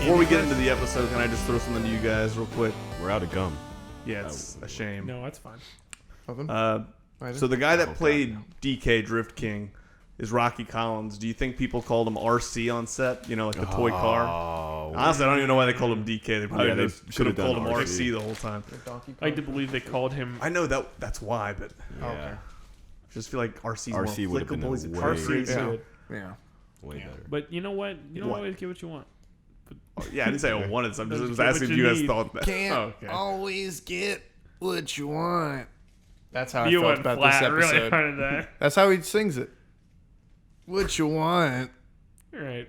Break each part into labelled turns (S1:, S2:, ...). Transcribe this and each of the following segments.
S1: Before we get into the episode, can I just throw something to you guys real quick?
S2: We're out of gum.
S1: Yeah, it's a shame.
S3: No, that's fine.
S1: So the guy that played DK Drift King is Rocky Collins. Do you think people called him RC on set? You know, like the toy car? Honestly, I don't even know why they called him DK. They probably should have called him RC the whole time.
S3: I like to believe they called him.
S1: I know that's why, but
S2: Yeah.
S1: okay. I just feel like RC's
S2: RC
S1: more
S2: would have been
S1: applicable. He's a
S2: way-
S3: RC's
S1: yeah.
S3: good.
S4: Yeah.
S2: Way better.
S3: But you know what? You don't
S1: What?
S3: always get what you want.
S1: Yeah, I didn't say I wanted something. I was
S3: Get what
S1: asking if
S3: you
S1: you guys
S3: need.
S1: thought that.
S4: Can't
S1: Oh, okay.
S4: always get what you want. That's how I
S3: You
S4: felt
S3: went
S4: about
S3: flat
S4: this
S3: really
S4: episode.
S3: hard at that.
S4: That's how he sings it. What you want.
S3: All right.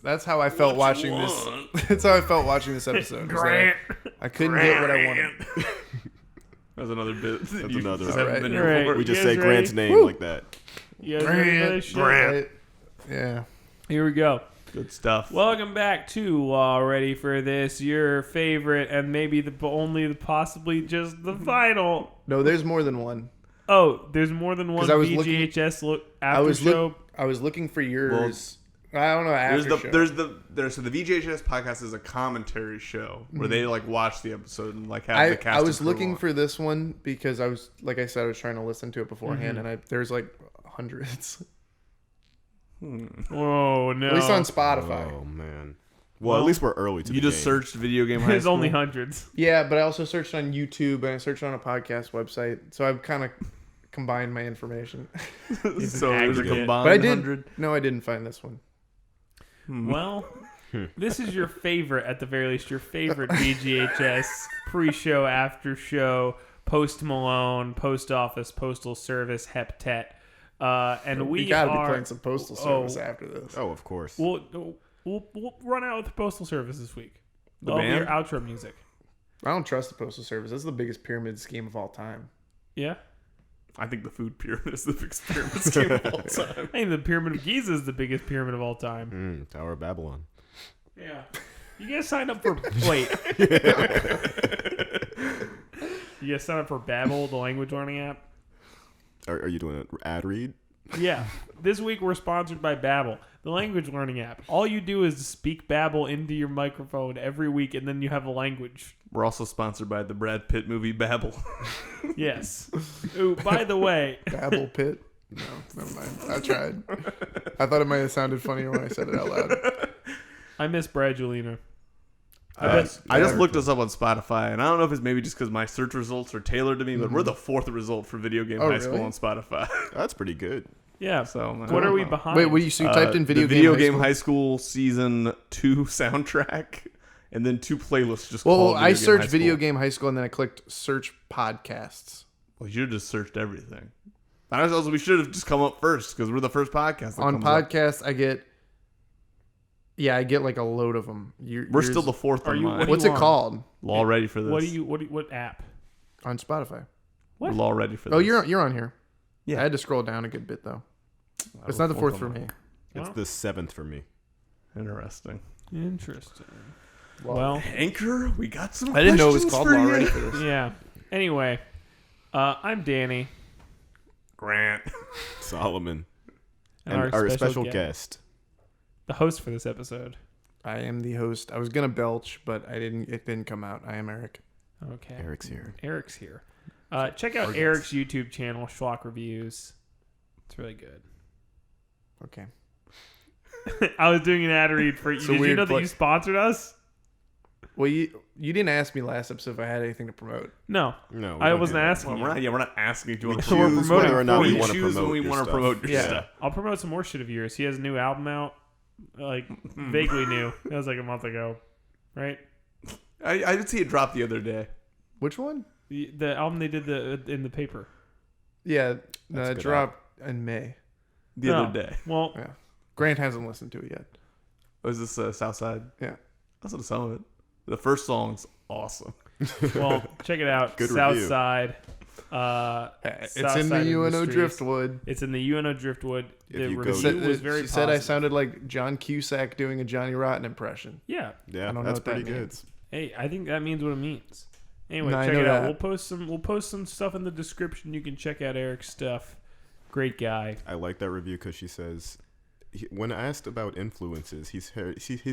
S4: That's how I felt watching this. That's how I felt watching this episode. was that I couldn't get what I wanted.
S1: That's another bit.
S2: That's
S1: You
S2: another-
S1: just haven't
S4: Right.
S1: been here
S3: Right.
S1: before.
S2: We just
S3: You guys
S2: say Grant's
S3: ready?
S2: name like that.
S3: You guys ready for this shit?
S4: Right? Yeah.
S3: Here we go.
S1: Good stuff.
S3: Welcome back to Ready for This, your favorite and maybe possibly just the final.
S4: No, there's more than one.
S3: Oh, there's more than one
S4: 'Cause I was
S3: VGHS
S4: I
S3: after
S4: was
S3: show.
S4: I was looking for yours. I don't know.
S1: There's
S4: After
S1: the
S4: show.
S1: the VGHS podcast is a commentary show where they like watch the episode and like have the cast.
S4: I was
S1: and crew
S4: looking
S1: on.
S4: for this one because I was, like I said, I was trying to listen to it beforehand, and there's like hundreds.
S3: Oh no!
S4: At least on Spotify.
S2: Oh, man. Well, at least we're early to
S1: You
S2: the
S1: just
S2: game.
S1: searched video game high
S3: There's
S1: school.
S3: only hundreds.
S4: Yeah, but I also searched on YouTube and I searched on a podcast website, so I've kind of combined my information.
S1: So there's a
S3: aggregate.
S1: combined
S4: But I did.
S1: 100.
S4: No, I didn't find this one.
S3: Well, this is your favorite, at the very least, your favorite VGHS pre-show, after show, Post Malone, Post Office, Postal Service, Heptet, and we
S4: gotta
S3: are.
S4: be playing some Postal Service after this.
S2: Oh, of course.
S3: We'll run out with the Postal Service this week.
S1: The
S3: That'll be
S1: band?
S3: your outro music.
S4: I don't trust the Postal Service. That's the biggest pyramid scheme of all time.
S3: Yeah.
S1: I think the food pyramid is the biggest pyramid scheme of all time.
S3: I think the Pyramid of Giza is the biggest pyramid of all time.
S2: Tower of Babylon.
S3: Yeah. You guys signed up for wait. You guys signed up for Babbel, the language learning app?
S2: Are you doing an ad read?
S3: Yeah. This week we're sponsored by Babbel, the language learning app. All you do is speak Babbel into your microphone every week, and then you have a language.
S1: We're also sponsored by the Brad Pitt movie Babel.
S3: Yes. Ooh, by the way,
S4: Babel Pit? No, never mind. I tried. I thought it might have sounded funnier when I said it out loud.
S3: I miss Brad Julina.
S1: I just looked us up on Spotify, and I don't know if it's maybe just because my search results are tailored to me, but we're the fourth result for Video Game High School
S4: really?
S1: on Spotify.
S2: That's pretty good.
S3: Yeah.
S1: So
S3: What are we behind?
S4: Wait, what you typed in
S1: the
S4: Video
S1: Game
S4: High
S1: High School Season 2 soundtrack, and then 2 playlists just
S4: Well,
S1: called
S4: I
S1: Video Game
S4: searched
S1: High
S4: Video
S1: School.
S4: Game High School and then I clicked search podcasts.
S1: Well, you just searched everything. Honestly, we should have just come up first because we're the first podcast. That
S4: On
S1: comes up.
S4: podcasts, I get like a load of them.
S1: We're still the fourth
S3: Are
S1: on
S3: you-
S1: mine.
S3: what do
S4: What's
S3: you
S4: it
S3: want?
S4: called
S1: We're all ready for this.
S3: What app?
S4: on Spotify?
S3: What?
S1: We're all ready for this.
S4: Oh, you're on here.
S1: Yeah.
S4: I had to scroll down a good bit though.
S1: I
S4: It's
S1: was
S4: not the fourth
S1: on
S4: for
S1: mine.
S4: me.
S2: It's
S3: Well.
S2: the 7th for me.
S1: Interesting.
S3: Interesting. Well,
S1: Anchor, we got some.
S4: I didn't know it was
S1: questions
S4: called
S1: for
S4: Law
S1: you.
S4: Ready for this.
S3: yeah. Anyway, I'm Danny.
S1: Grant.
S2: Solomon.
S3: And
S2: our special guest.
S3: The host for this episode.
S4: I am the host. I was gonna belch, but I didn't. It didn't come out. I am Eric.
S3: Okay.
S2: Eric's here.
S3: Eric's here. Check out Eric's YouTube channel, Schlock Reviews. It's really good.
S4: Okay.
S3: I was doing an ad read for you.
S4: It's a
S3: Did you
S4: weird
S3: know that
S4: plug.
S3: you sponsored us?
S4: Well, you didn't ask me last episode if I had anything to promote.
S3: No.
S2: No, we
S3: I
S2: don't
S3: wasn't
S2: do that.
S3: asking
S1: Well,
S3: you.
S1: we're not asking if you want to
S3: So we're
S1: choose
S3: promoting
S2: whether or not
S3: for
S2: we
S3: you.
S2: want to
S1: choose
S2: promote
S1: when we
S2: your
S1: want to
S2: stuff.
S1: promote your
S4: Yeah.
S1: stuff.
S3: I'll promote some more shit of yours. He has a new album out. Like, vaguely new. That was like a month ago. Right?
S1: I did see it drop the other day.
S4: Which one?
S3: The album they did in the paper.
S4: Yeah,
S2: That's a good
S4: dropped in May.
S1: The
S3: No.
S1: other day.
S3: Well,
S4: Yeah. Grant hasn't listened to it yet.
S1: Was this Southside?
S4: Yeah.
S1: I listened to some of it. The first song's awesome.
S3: well, check it out.
S2: Good review.
S3: Southside.
S4: It's in
S3: Southside
S4: the UNO
S3: Industries.
S4: Driftwood.
S3: It's in the UNO Driftwood.
S2: If
S3: The
S2: you go-
S3: review was very
S4: she said I
S3: positive.
S4: sounded like John Cusack doing a Johnny Rotten impression.
S3: Yeah.
S2: Yeah,
S4: I don't know
S2: that's
S4: what that
S2: pretty good.
S4: means.
S3: Hey, I think that means what it means. Anyway,
S4: No, I
S3: check
S4: know
S3: it out.
S4: that.
S3: We'll post some stuff in the description. You can check out Eric's stuff. Great guy.
S2: I like that review because she says, when asked about influences, he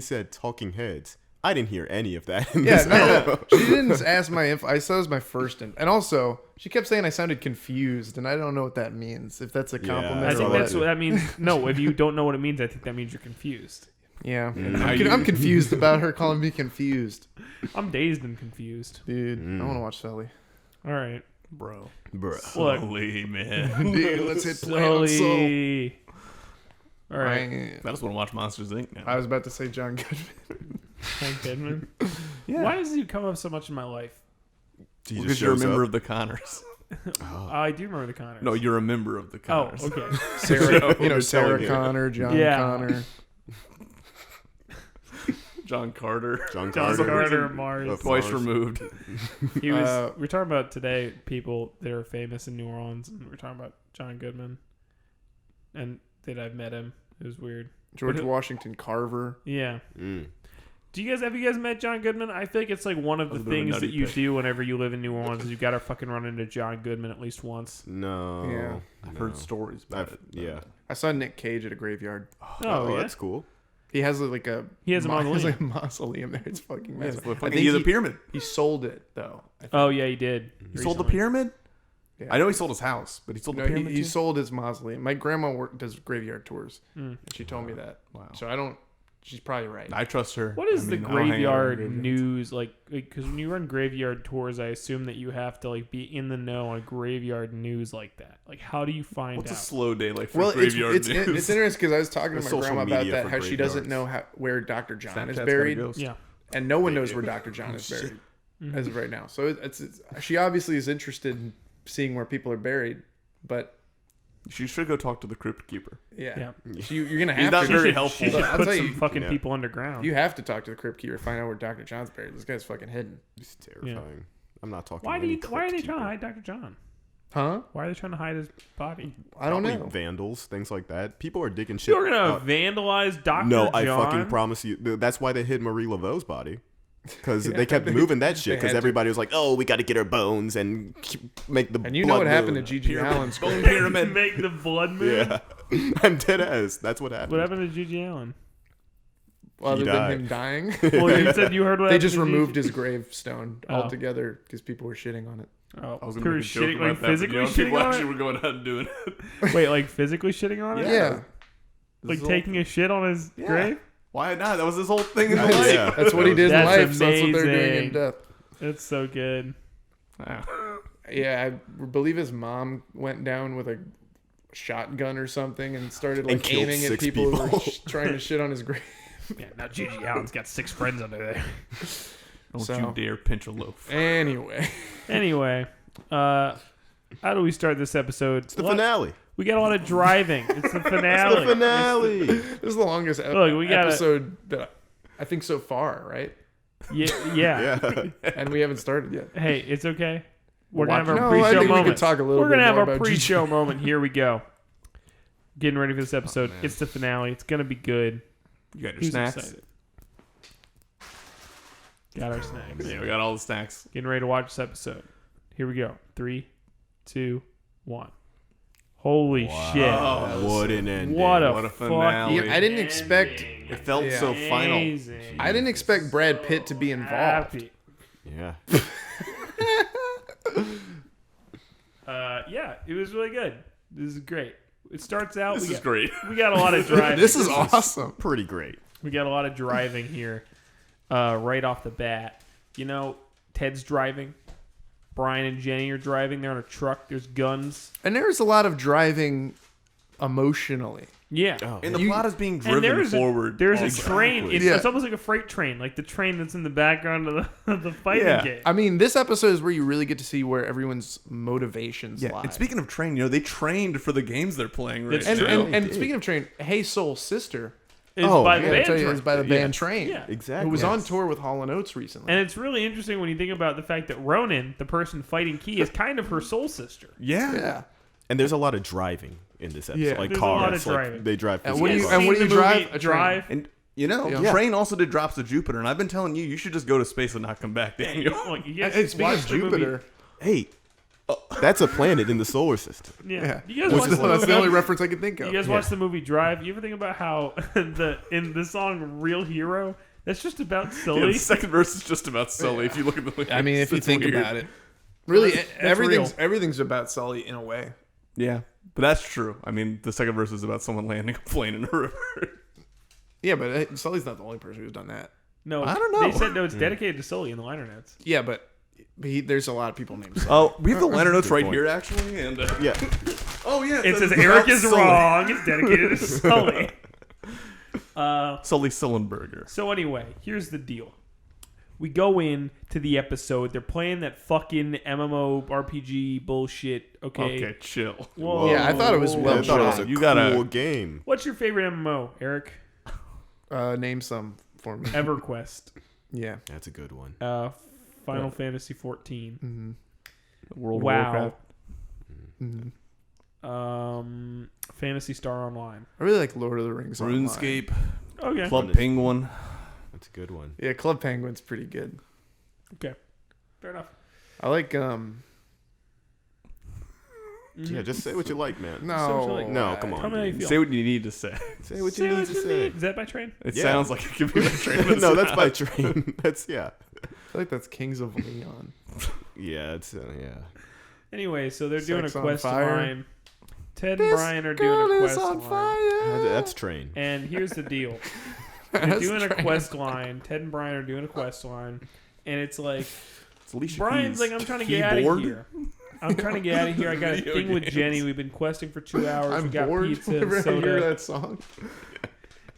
S2: said Talking Heads. I didn't hear any of that.
S4: Yeah, no. She didn't ask my info. I said it was my first info. And also, she kept saying I sounded confused, and I don't know what that means. If that's a compliment.
S3: I think
S4: or
S3: that's what that means. No, if you don't know what it means, I think that means you're confused.
S4: Yeah. I'm confused about her calling me confused.
S3: I'm dazed and confused.
S4: Dude, I want to watch Sully.
S3: All right.
S1: Bro.
S3: Look,
S1: Sully, man.
S4: Dude, let's hit play on Soul.
S3: Sully. All right.
S1: I just want to watch Monsters, Inc. now.
S4: I was about to say John Goodman.
S3: John Goodman.
S1: Yeah.
S3: Why does he come up so much in my life?
S1: Because you're a member of the Connors.
S3: I do remember the Connors.
S1: No, you're a member of the Connors.
S3: Oh, okay.
S4: Sarah, Sarah Connor, John Connor.
S1: John Carter.
S2: John
S3: Carter, Mars.
S1: Twice removed.
S3: He was. We were talking about today people that are famous in New Orleans, and we were talking about John Goodman, and that I've met him. It was weird.
S4: George Washington Carver.
S3: Yeah. Have you guys met John Goodman? I feel like it's like one of the things that you do whenever you live in New Orleans is you got to fucking run into John Goodman at least once.
S2: No.
S4: Yeah.
S1: I've heard stories about it.
S2: Yeah.
S4: I saw Nick Cage at a graveyard.
S3: Oh, yeah?
S2: That's cool.
S4: He has like a mausoleum there. It's fucking massive.
S1: I think he's a pyramid.
S4: He sold it though.
S3: Oh yeah, he did.
S1: He sold the pyramid?
S4: Yeah.
S1: I know he sold his house, but he sold the pyramid.
S4: He sold his mausoleum. My grandma does graveyard tours, and she told me that.
S1: Wow.
S4: So I don't. She's probably right.
S1: I trust her.
S3: What is the
S1: I don't hang out in
S3: graveyard
S1: graveyards.
S3: news like? Because when you run graveyard tours, I assume that you have to like be in the know on graveyard news like that. Like, how do you find
S1: What's
S3: out?
S1: a slow day like for
S4: Well,
S1: graveyard
S4: it's
S1: news?
S4: interesting because I was talking to my
S2: Social
S4: grandma about
S2: media
S4: that.
S2: for
S4: How she doesn't
S2: graveyards.
S4: know where Dr. John is
S1: Snapchat's
S4: buried,
S1: got a ghost.
S3: Yeah.
S4: and no one knows where Dr. John is buried as of right now. So it's she obviously is interested in seeing where people are buried, but
S1: You should go talk to the crypt keeper.
S4: yeah. You're gonna
S1: He's
S4: have
S1: not
S4: to.
S1: very
S3: She
S1: helpful.
S3: should
S4: I'll
S3: put
S4: tell
S3: some
S4: you,
S3: fucking
S2: yeah.
S3: people underground.
S4: You have to talk to the crypt keeper to find out where Dr. John's buried. This guy's fucking hidden.
S2: It's terrifying.
S3: Yeah.
S2: I'm not talking.
S3: Why
S2: to any
S3: are they
S2: crypt
S3: trying to
S2: keeper.
S3: hide Dr. John?
S4: Huh?
S3: Why are they trying to hide his body?
S4: I don't
S2: Probably
S4: know.
S2: Vandals, things like that. People are digging shit.
S3: You're gonna
S2: out.
S3: vandalize Dr.
S2: No,
S3: John?
S2: I fucking promise you. That's why they hid Marie Laveau's body. Because
S4: Yeah,
S2: they kept moving that shit.
S4: they
S2: Because
S4: had to.
S2: everybody was like, "Oh, we got to get her bones and make the."
S4: And you know
S2: blood
S4: what happened to
S2: move."
S4: Gigi Allen's
S1: Bone
S4: grave?
S1: pyramid.
S3: Make the blood move.
S2: Yeah, I'm dead ass. That's what happened.
S3: What happened to Gigi Allen?
S4: Other than
S2: died.
S4: him dying,
S3: Well, you said you heard what
S4: they
S3: happened
S4: just
S3: to
S4: removed
S3: Gigi?
S4: his gravestone
S3: Oh.
S4: altogether because people were shitting on it.
S3: Oh,
S1: I was
S3: who
S1: gonna
S3: was
S1: make a joke
S3: shitting,
S1: about
S3: like
S1: that,
S3: physically
S1: but,
S3: shitting
S1: people
S3: on
S1: actually
S3: it?
S1: were going out and doing it.
S3: Wait, like physically shitting on it?
S4: Yeah,
S3: Like taking a shit on his
S1: Yeah.
S3: grave?
S1: Why not? That was his whole thing in the
S2: Yeah.
S1: life.
S2: Yeah.
S4: that's what he did in
S3: That's
S4: life. So that's what they're doing in
S3: amazing.
S4: death.
S3: That's so good.
S1: Wow.
S4: Yeah, I believe his mom went down with a shotgun or something and started
S2: And
S4: like
S2: killed
S4: aiming at
S2: 6
S4: people who were
S2: people.
S4: trying to shit on his grave.
S3: Yeah, now Gigi Allen's got 6 friends under there.
S1: Don't
S4: So-
S1: you dare pinch a loaf.
S4: Anyway,
S3: Anyway, how do we start this episode?
S2: It's the finale.
S3: We got a lot of driving. It's the finale.
S2: It's the finale.
S4: this is the longest
S3: Look, we gotta-
S4: episode that I think so far, right?
S3: Yeah.
S2: Yeah.
S4: And we haven't started yet.
S3: Hey, it's okay. We're
S1: Watch-
S3: gonna have
S4: No,
S3: our
S4: I
S3: pre-show
S4: think we
S3: moment.
S4: could talk a little
S3: We're
S4: bit
S3: gonna have
S4: more
S3: our
S4: about
S3: pre-show moment. Here we go. Getting ready for this episode.
S2: man.
S3: It's the finale. It's gonna be good.
S1: You got your
S3: Who's
S1: snacks?
S3: excited? Got our snacks.
S1: Yeah, we got all the snacks.
S3: Getting ready to watch this episode. Here we go. 3, 2, 1. Holy shit!
S1: Oh,
S2: What an ending.
S3: What a
S1: finale.
S3: fucking
S4: Yeah, I didn't expect.
S1: It felt
S4: Yeah.
S1: so final.
S3: Amazing.
S4: I didn't expect Brad Pitt to be involved.
S3: Happy.
S2: Yeah.
S3: Yeah, it was really good. This is great. It starts out.
S1: This
S3: we
S1: is
S3: got,
S1: great.
S3: We got a lot of driving.
S4: This is awesome.
S2: Pretty great.
S3: We got a lot of driving here, right off the bat. You know, Ted's driving. Brian and Jenny are driving. They're on a truck. There's guns.
S4: And there's a lot of driving emotionally.
S3: Yeah.
S2: Oh,
S1: And the
S4: You-
S1: plot is being
S3: And
S1: driven forward.
S3: There's a
S1: also.
S3: train. It's,
S4: Yeah.
S3: it's almost like a freight train, like the train that's in the background of the fighting
S1: Yeah.
S3: game.
S4: I mean, this episode is where you really get to see where everyone's motivations
S1: Yeah,
S4: lie.
S1: and speaking of train, you know, they trained for the games they're playing right
S3: It's
S1: now.
S3: true.
S4: and speaking of train, Hey Soul Sister,
S3: Is
S2: Oh,
S3: by
S2: yeah,
S3: the
S4: I
S3: band
S4: tell you,
S3: train.
S4: is by the band Train,
S3: Yeah.
S2: exactly.
S4: who was on tour with Hall & Oates recently.
S3: And it's really interesting when you think about the fact that Ronan, the person fighting Key, is kind of her soul sister.
S1: Yeah.
S4: yeah.
S2: And there's a lot of driving in this episode.
S4: Yeah.
S2: Like
S3: There's a
S2: cars.
S3: lot of
S2: like
S3: driving.
S2: they drive.
S4: And what do you-
S2: physical
S4: and what
S3: Seen
S4: do you
S3: the
S4: drive?
S3: movie
S4: A train.
S3: Drive.
S1: And, you know,
S4: Yeah.
S1: Train also did Drops of Jupiter, and I've been telling you, you should just go to space and not come back, Daniel.
S3: Look, you guys
S4: And speaking of
S3: watched the movie-
S4: Jupiter,
S2: Hey, that's a planet in the solar system.
S3: Yeah.
S4: yeah,
S3: You guys
S4: Which
S3: watched
S4: is-
S3: the
S4: that's the
S3: movie-
S4: only reference I can think of.
S3: You guys watch the movie Drive? You ever think about how in the song "Real Hero" That's just about
S1: Yeah,
S3: Sully.
S1: the second verse is just about Sully. If you look at the lyrics,
S4: I mean, if you
S1: it's
S4: think
S1: weird.
S4: about it, really,
S3: That's
S4: everything's about Sully in a way.
S1: Yeah, but that's true. I mean, the second verse is about someone landing a plane in a river.
S4: Yeah, but Sully's not the only person who's done that.
S3: No,
S1: I don't know.
S3: They said no. It's dedicated to Sully in the liner notes.
S4: Yeah, but there's a lot of people named Sully.
S1: Oh, we have the liner notes right
S2: point.
S1: here, actually. And
S2: Yeah.
S1: oh yeah,
S3: It says
S1: about
S3: Eric is
S1: Sully.
S3: wrong. It's dedicated to Sully.
S1: Sully Sullenberger.
S3: So anyway, here's the deal. We go in to the episode. They're playing that fucking MMO RPG bullshit. Okay.
S1: Chill.
S3: Whoa.
S4: Yeah, I thought it was
S2: I
S4: well
S2: thought it was
S4: shot.
S2: a
S1: You
S2: cool
S1: gotta-
S2: game.
S3: What's your favorite MMO, Eric?
S4: Name some for me.
S3: EverQuest.
S4: Yeah.
S2: That's a good one.
S3: Final Fantasy 14.
S4: Mm-hmm.
S1: World of
S3: WoW.
S1: Warcraft.
S4: Mm-hmm.
S3: Phantasy Star Online.
S4: I really like Lord of the Rings. Online.
S1: RuneScape.
S3: Okay.
S1: Club Penguin.
S2: That's a good one.
S4: Yeah, Club Penguin's pretty good.
S3: Okay. Fair enough.
S4: I like
S2: Yeah, just say what you like, man.
S4: no,
S2: No, come on.
S3: Tell me how you
S2: dude.
S3: feel.
S1: Say what you need to say.
S2: Say what
S3: Say
S2: you need
S3: what
S2: to
S3: you
S2: say.
S3: need. Is that by train?
S1: It
S2: Yeah.
S1: sounds like it could be by train. but
S2: No,
S1: it's
S2: that's
S1: not.
S2: by train. That's yeah.
S4: I feel like that's Kings of Leon.
S2: Yeah, it's yeah.
S3: Anyway, so they're doing a
S4: Sex on
S3: quest
S4: Fire.
S3: line. Ted and Brian are doing a quest line.
S2: That's train.
S3: And here's the deal. They're doing a quest line. Ted and Brian are doing a quest line. And it's like,
S1: It's Alicia
S3: Brian's
S1: Keys.
S3: like, I'm trying to get out of
S1: Keyboard?
S3: here. I'm trying to get out of here. I got a
S1: Video
S3: thing with
S1: games.
S3: Jenny. We've been questing for 2 hours.
S4: I'm
S3: we got
S4: bored
S3: pizza
S4: whenever
S3: and
S4: I hear
S3: soda.
S4: that song.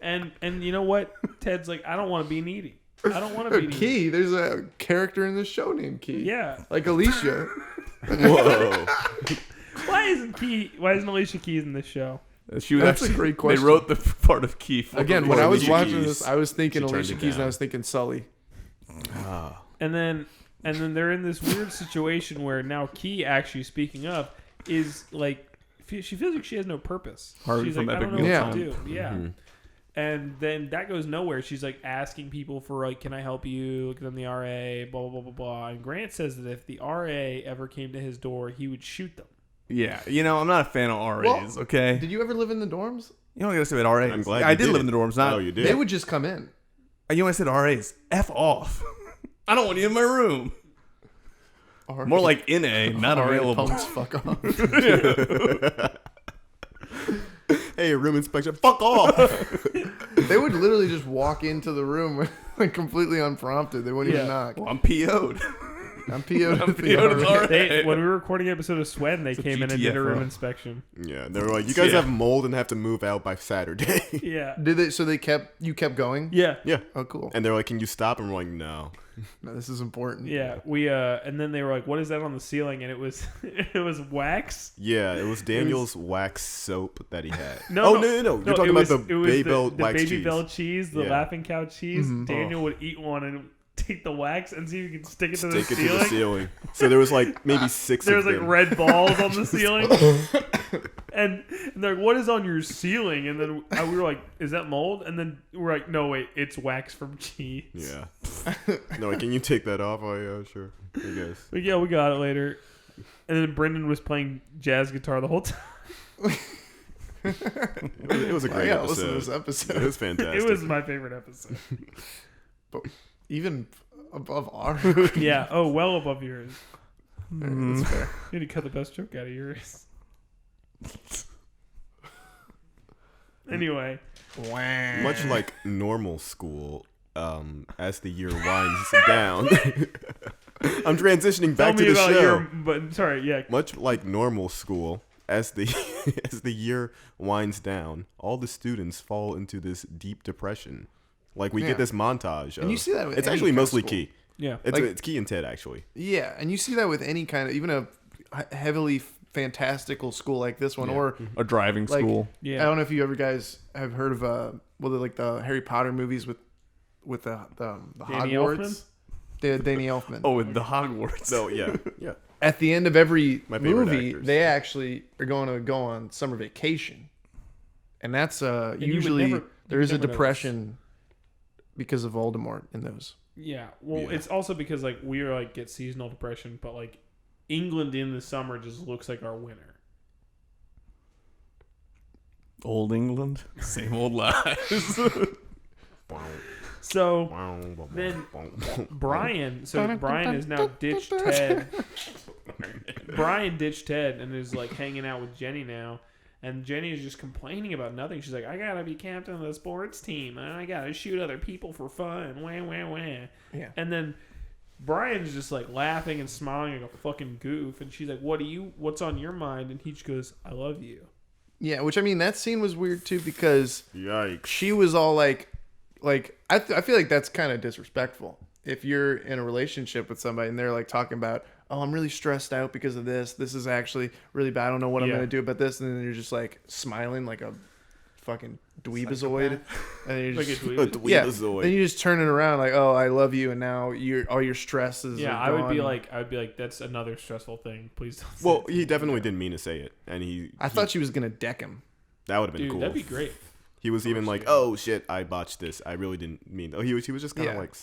S3: And you know what? Ted's like, I don't want to be needy. I don't want to be needy.
S4: Key, there's a character in this show named Key.
S3: Yeah.
S4: Like Alicia.
S2: Whoa.
S3: Why isn't Alicia Keys in this show?
S1: She was
S4: That's a
S1: actually,
S4: great question.
S1: They wrote the part of Key for
S4: Again,
S1: her.
S4: when I was
S2: Alicia
S4: watching
S2: Keys.
S4: this, I was thinking
S2: She turned
S4: Alicia
S2: it
S4: Keys and
S2: down.
S4: I was thinking Sully.
S3: And then they're in this weird situation where now Key, actually speaking of, is like she feels like she has no purpose.
S1: Harvey
S3: She's
S1: from
S3: like, I don't
S1: Epic
S3: know
S4: Meal
S3: what to
S1: Time.
S3: do. Yeah. And then that goes nowhere. She's like asking people for like, can I help you? Because I'm the RA. Blah blah blah blah blah. And Grant says that if the RA ever came to his door, he would shoot them.
S1: Yeah, I'm not a fan of RAs.
S4: Well,
S1: okay,
S4: Did you ever live in the dorms?
S1: you know what I gotta say about RAs?
S2: I'm glad
S1: I
S2: you
S1: did live in the dorms. Not
S2: Oh, you did.
S4: They would just come in.
S1: You know what I said? RAs. F off. I don't want you in my room. More like NA, not available.
S4: Pumps, fuck off.
S2: Hey, room inspection. Fuck off.
S4: They would literally just walk into the room like completely unprompted. They wouldn't even
S3: Yeah.
S4: knock.
S1: Well, I'm PO'd.
S4: I'm PO'd.
S1: I'm
S4: at the
S1: PO'd as
S4: RA.
S1: RA.
S3: When we were recording an episode of Sweatin', they
S1: a
S3: came in and did a
S1: GTFO.
S3: room inspection.
S2: Yeah, they were like, you guys
S1: Yeah.
S2: have mold and have to move out by Saturday.
S3: Yeah.
S4: Did they? So you kept going?
S3: Yeah.
S2: Yeah.
S4: Oh, cool.
S2: And they're like, can you stop? And we're like, no.
S4: No, this is important.
S3: Yeah, we and then they were like, "What is that on the ceiling?" And it was it was wax.
S2: Yeah, it was Daniel's wax soap that he had.
S3: No,
S2: oh, no. You're talking
S3: it
S2: about
S3: was-
S2: the
S3: it was
S2: Babel
S3: the
S2: wax
S3: Baby
S2: cheese.
S3: Bell cheese, the
S2: Yeah.
S3: Laughing Cow cheese.
S4: Mhm.
S3: Daniel would eat one and take the wax and see if he could stick it to
S2: Stick
S3: the
S2: it
S3: ceiling.
S2: to the ceiling. So there was like maybe 6
S3: There
S2: of
S3: was like
S2: them.
S3: red balls on the ceiling, and they're like, "What is on your ceiling?" And then we were like, "Is that mold?" And then we're like, "No, wait, it's wax from cheese."
S2: Yeah. No, like, can you take that off? Oh, yeah, sure. I guess.
S3: But yeah, we got it later. And then Brendan was playing jazz guitar the whole time.
S2: It was a
S4: I
S2: great
S4: gotta listen to
S2: episode.
S4: this episode.
S2: It was fantastic.
S3: It was my favorite episode.
S4: But even above our.
S3: Yeah. Oh, well above yours.
S4: That's fair.
S3: You need to cut the best joke out of yours. Anyway,
S2: Much like normal school, as the year winds down. I'm transitioning
S3: tell
S2: back to
S3: me
S2: the
S3: about
S2: show.
S3: your. But sorry, yeah.
S2: Much like normal school, as the as the year winds down, all the students fall into this deep depression. Like we
S4: Yeah.
S2: get this montage.
S4: And you see that with
S2: it's
S4: any
S2: actually
S4: kind of
S2: mostly
S4: school.
S2: Key.
S3: Yeah.
S2: It's Key and Ted actually.
S4: Yeah, and you see that with any kind of, even a heavily fantastical school like this one,
S2: Yeah.
S4: or
S1: A driving
S4: Like-
S1: school.
S4: I
S3: Yeah.
S4: don't know if you ever guys have heard of like the Harry Potter movies with the
S3: Danny
S4: Hogwarts.
S3: Elfman?
S4: Danny Elfman.
S1: Oh, with the Hogwarts.
S2: So yeah, yeah.
S4: At the end of every
S2: My favorite
S4: movie,
S2: actors.
S4: they actually are going to go on summer vacation, and that's
S3: you would
S4: usually
S3: never-
S4: there is a
S3: never know
S4: depression because of Voldemort in those.
S3: Yeah. Well,
S2: Yeah.
S3: it's also because like we are like get seasonal depression, but like England in the summer just looks like our winter.
S1: Old England. Same old lies.
S3: So then Brian has now ditched Ted. Brian ditched Ted and is like hanging out with Jenny now. And Jenny is just complaining about nothing. She's like, I gotta be captain of the sports team, and I gotta shoot other people for fun. Wah, wah, wah.
S4: Yeah.
S3: And then Brian's just like laughing and smiling like a fucking goof. And she's like, what's on your mind? And he just goes, I love you.
S4: Yeah, which I mean, that scene was weird too because
S2: Yikes.
S4: she was all like I feel like that's kind of disrespectful. If you're in a relationship with somebody and they're like talking about, oh, I'm really stressed out because of this. This is actually really bad. I don't know what I'm going to do about this. And then you're just like smiling like a fucking dweebazoid. And you're
S3: Like
S4: just,
S3: a
S2: A dweebazoid.
S4: then you just turn it around like, oh, I love you. And now all your stresses
S3: Yeah,
S4: are
S3: I would
S4: gone.
S3: be like, that's another stressful thing. Please don't say
S2: Well,
S3: it.
S2: he definitely didn't mean to say it. And
S4: I thought she was going to deck him.
S2: that would have been
S3: Dude,
S2: cool.
S3: that'd be great.
S2: He was even like, "Oh shit, I botched this. I really didn't mean." He was just kind of
S4: Yeah.
S2: like,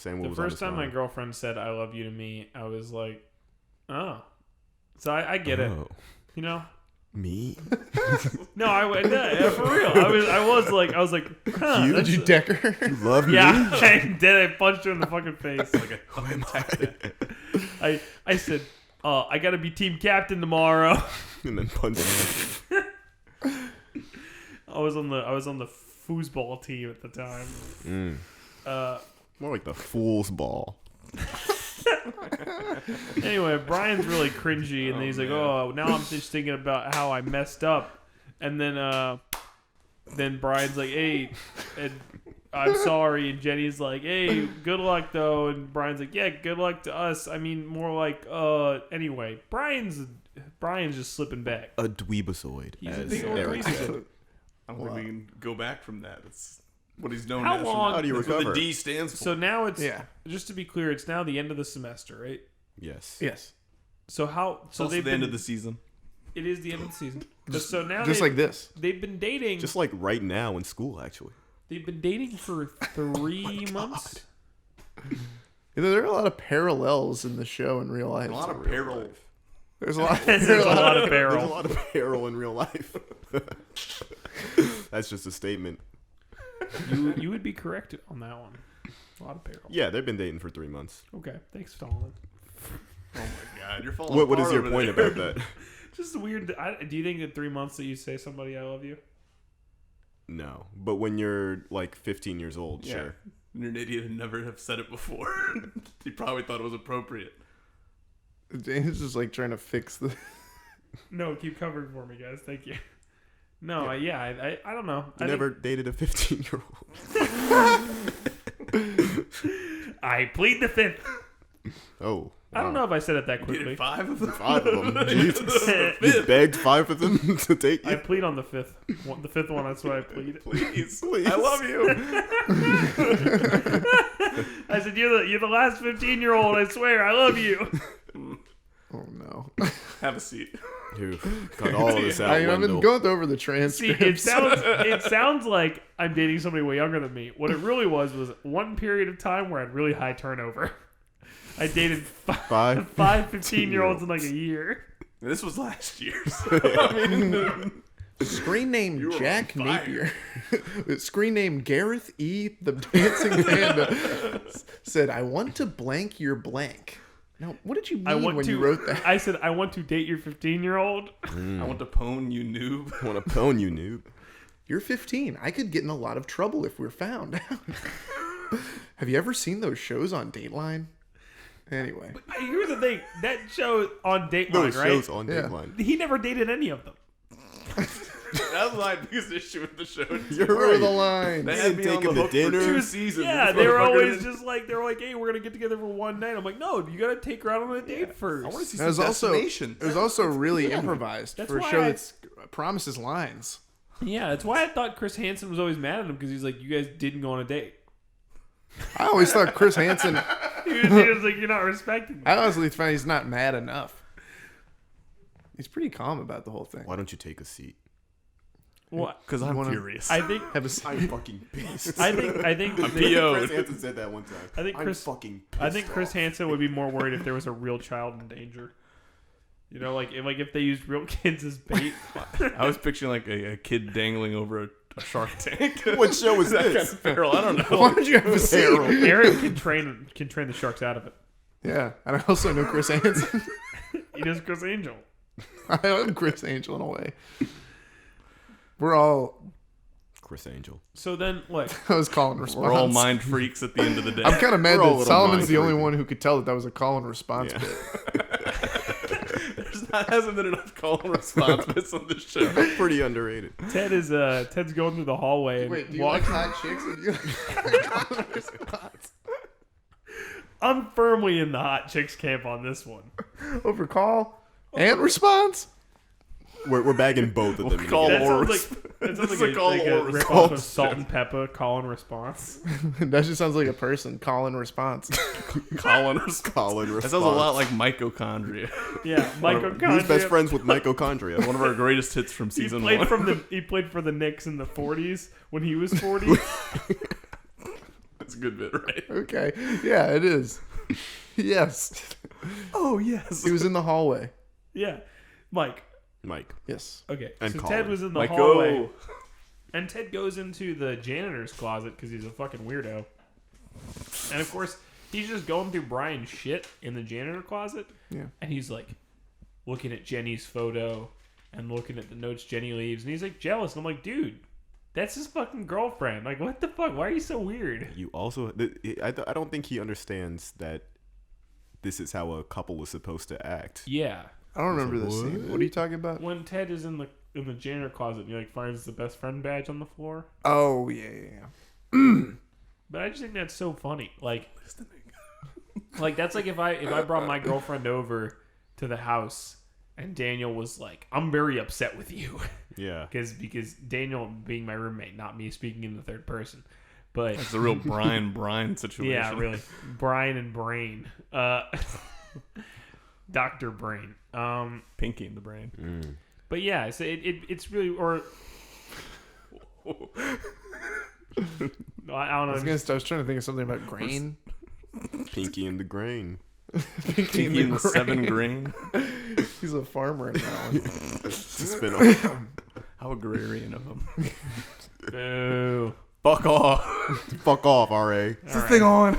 S2: saying what
S3: The
S2: was on
S3: first
S2: his
S3: time my
S2: mind.
S3: girlfriend said I love you to me, I was like, oh. So I get it.
S2: Oh,
S3: You know?
S2: me?
S3: No, I went, yeah, for real. I was like, huh,
S2: You?
S4: Did you deck her?
S2: You love me?
S3: yeah, I did. I punched her in the fucking face.
S2: Who am I?
S3: I said, I gotta be team captain tomorrow.
S2: And then punched him.
S3: I was on the foosball team at the time.
S2: More like the fool's ball.
S3: Anyway, Brian's really cringy, and then he's like, "Oh, now I'm just thinking about how I messed up." And then Brian's like, "Hey, and I'm sorry." And Jenny's like, "Hey, good luck though." And Brian's like, "Yeah, good luck to us." I mean, more like, anyway, Brian's just slipping back.
S2: A dweebazoid.
S3: He's a
S2: as
S3: big old
S2: Eric
S3: dweebazoid.
S2: said.
S1: I don't think we can go back from that. It's what he's known
S3: How
S1: as.
S3: long-
S2: How do you
S1: That's what
S2: recover?
S1: the D stands for.
S3: So now it's
S4: Yeah.
S3: just to be clear, it's now the end of the semester, right?
S2: Yes.
S4: Yes.
S3: So how?
S1: it's
S3: So
S1: also
S3: they've
S1: the end
S3: been-
S1: of the season.
S3: It is the end of the season. So now
S4: Just like this.
S3: they've been dating.
S2: Just like right now in school, actually.
S3: They've been dating for 3 months.
S4: There are a lot of parallels in the show in real life.
S1: A lot of peril.
S4: There's a lot of
S3: There's a lot of
S2: There's a
S3: barrel.
S2: lot of peril in real life. That's just a statement.
S3: You would be correct on that one. A lot of barrel.
S2: Yeah, they've been dating for 3 months.
S3: Okay, thanks, Solomon.
S1: Oh my god, you're falling
S2: What is
S1: apart
S2: your
S1: over
S2: point
S1: there.
S2: about that?
S3: Just weird. Do you think in 3 months that you say somebody I love you?
S2: No, but when you're like 15 years old,
S1: Yeah.
S2: sure.
S1: You're an idiot and never have said it before. You probably thought it was appropriate.
S4: James is just like trying to fix the.
S3: No, keep covering for me, guys. Thank you. No, I don't know.
S2: You never dated a 15-year-old.
S3: I plead the fifth.
S2: Oh,
S3: I don't know if I said it that
S1: You
S3: quickly.
S1: did 5 of them.
S2: 5 of them. Jesus. You
S3: I
S2: begged 5 of them to take you.
S3: plead on the fifth. The fifth one. That's what I plead.
S1: Please.
S2: Please.
S1: I love you.
S3: I said you're the last 15-year-old. I swear, I love you.
S4: Oh no!
S1: Have a seat.
S2: Dude, cut all of this out,
S4: I've been
S2: Wendell.
S4: going over the
S3: See,
S4: transcripts.
S3: it sounds like I'm dating somebody way younger than me. What it really was one period of time where I had really high turnover. I dated five 15-year-olds in like a year.
S1: This was last year. So, I mean,
S4: Screen name
S1: You were
S4: Jack
S1: on fire.
S4: Napier. Screen name Gareth E. The Dancing Panda said, "I want to blank your blank." Now, what did you mean when you wrote that?
S3: I said I want to date your 15-year-old.
S1: I want to pwn you noob.
S2: I want to pwn you, noob.
S4: You're 15. I could get in a lot of trouble if we're found out. Have you ever seen those shows on Dateline? Anyway,
S3: Here's the thing: that show on Dateline,
S2: Those
S3: right?
S2: shows on
S4: Yeah.
S2: Dateline.
S3: He never dated any of them.
S1: That was my biggest issue with the show.
S2: You're
S4: over the
S2: right.
S4: line.
S1: They
S2: They
S1: had me
S2: take
S1: on the
S2: him to
S1: hook
S2: dinner.
S1: for 2 seasons.
S3: Yeah,
S1: This
S3: they were
S1: motherfucker
S3: always
S1: didn't-
S3: just like, hey, we're gonna get together for one night. I'm like, no, you gotta take her out on a date first.
S1: I want to see
S4: It
S1: some
S4: was also
S1: destination.
S4: it was also really improvised
S3: That's
S4: for a
S3: why
S4: show
S3: I-
S4: that promises lines.
S3: Yeah, that's why I thought Chris Hansen was always mad at him because he's like, you guys didn't go on a date.
S4: I always thought Chris Hansen.
S3: He was like, you're not respecting me.
S4: I honestly find he's not mad enough. He's pretty calm about the whole thing.
S2: Why don't you take a seat?
S3: Well,
S1: Because I'm
S4: wanna-
S1: furious.
S3: I think
S4: Have a
S2: I'm fucking pissed.
S3: I think
S1: PO'd.
S2: Chris Hansen said that one time.
S3: I think
S2: I'm
S3: Chris-
S2: fucking
S3: I think
S2: pissed
S3: Chris
S2: off.
S3: Hansen would be more worried if there was a real child in danger. You know, like if they used real kids as bait.
S1: I was picturing like a kid dangling over a a Shark Tank.
S2: What show is
S1: That
S2: this?
S1: kind of feral. I don't know.
S4: Why would you have a
S2: Feral.
S4: scene?
S3: Eric can train the sharks out of it.
S4: Yeah, and I also know Chris Hansen.
S3: He does Chris Angel.
S4: I am Chris Angel in a way. We're all.
S2: Chris Angel.
S3: So then, look,
S4: I was calling response.
S1: We're all mind freaks at the end of the day.
S4: I'm kind of mad
S2: We're all
S4: that
S2: little
S4: Solomon's
S2: mind
S4: the only
S2: freaks.
S4: one who could tell that was a call and response
S2: Yeah.
S4: bit.
S1: Hasn't been enough call and response bits on this show.
S2: Pretty underrated.
S3: Ted's going through the hallway. And
S4: Wait, do you
S3: walk-
S4: like hot chicks? Or do you like call and response?
S3: I'm firmly in the hot chicks camp on this one.
S4: Over call and response?
S2: We're bagging both of them.
S1: Call
S3: That
S1: or
S3: sounds like that sounds
S1: This
S3: like
S1: is
S3: a,
S1: a call
S3: like
S1: or
S3: a rip
S1: response.
S3: off of Salt and Pepper call and response.
S4: That just sounds like a person. Call and response.
S1: Call and response.
S2: Colin
S1: That
S2: response.
S1: sounds a lot like mitochondria.
S3: Yeah, mitochondria.
S2: Who's best friends with mitochondria?
S1: One of our greatest hits from
S3: He
S1: season
S3: played
S1: 1.
S3: he played for the Knicks in the 40s when he was 40.
S1: That's a good bit, right?
S4: Okay. Yeah, it is. Yes.
S1: Oh, yes.
S4: He was in the hallway.
S3: Yeah, Mike.
S2: Mike.
S4: Yes.
S3: Okay,
S2: And
S3: so
S2: Colin.
S3: Ted was in the
S1: Mike,
S3: hallway,
S1: go.
S3: and Ted goes into the janitor's closet because he's a fucking weirdo. And of course, he's just going through Brian's shit in the janitor closet.
S4: Yeah.
S3: And he's like looking at Jenny's photo and looking at the notes Jenny leaves, and he's like jealous. And I'm like, dude, that's his fucking girlfriend. Like, what the fuck? Why are you so weird?
S2: You also, I don't think he understands that this is how a couple is supposed to act.
S3: Yeah.
S4: I don't remember this
S2: What?
S4: scene. What are you talking about?
S3: When Ted is in the janitor closet, and he like finds the best friend badge on the floor.
S4: Oh, yeah.
S3: But I just think that's so funny. Like that's like if I brought my girlfriend over to the house and Daniel was like, "I'm very upset with you,"
S2: Yeah.
S3: because Daniel being my roommate, not me speaking in the third person. But
S1: It's a real Brian situation.
S3: yeah, really, Brian and Brain, Dr. Brain.
S1: Pinky in the brain.
S3: But yeah, so it's really or. No, I don't know.
S4: I was trying to think of something about grain.
S2: Pinky in the grain.
S1: Pinky in the 7 grain.
S4: He's a farmer in that one.
S2: It's a spin-off.
S1: How agrarian of him.
S3: Boo.
S1: Fuck off.
S2: Fuck off, R.A.
S4: Is this thing on?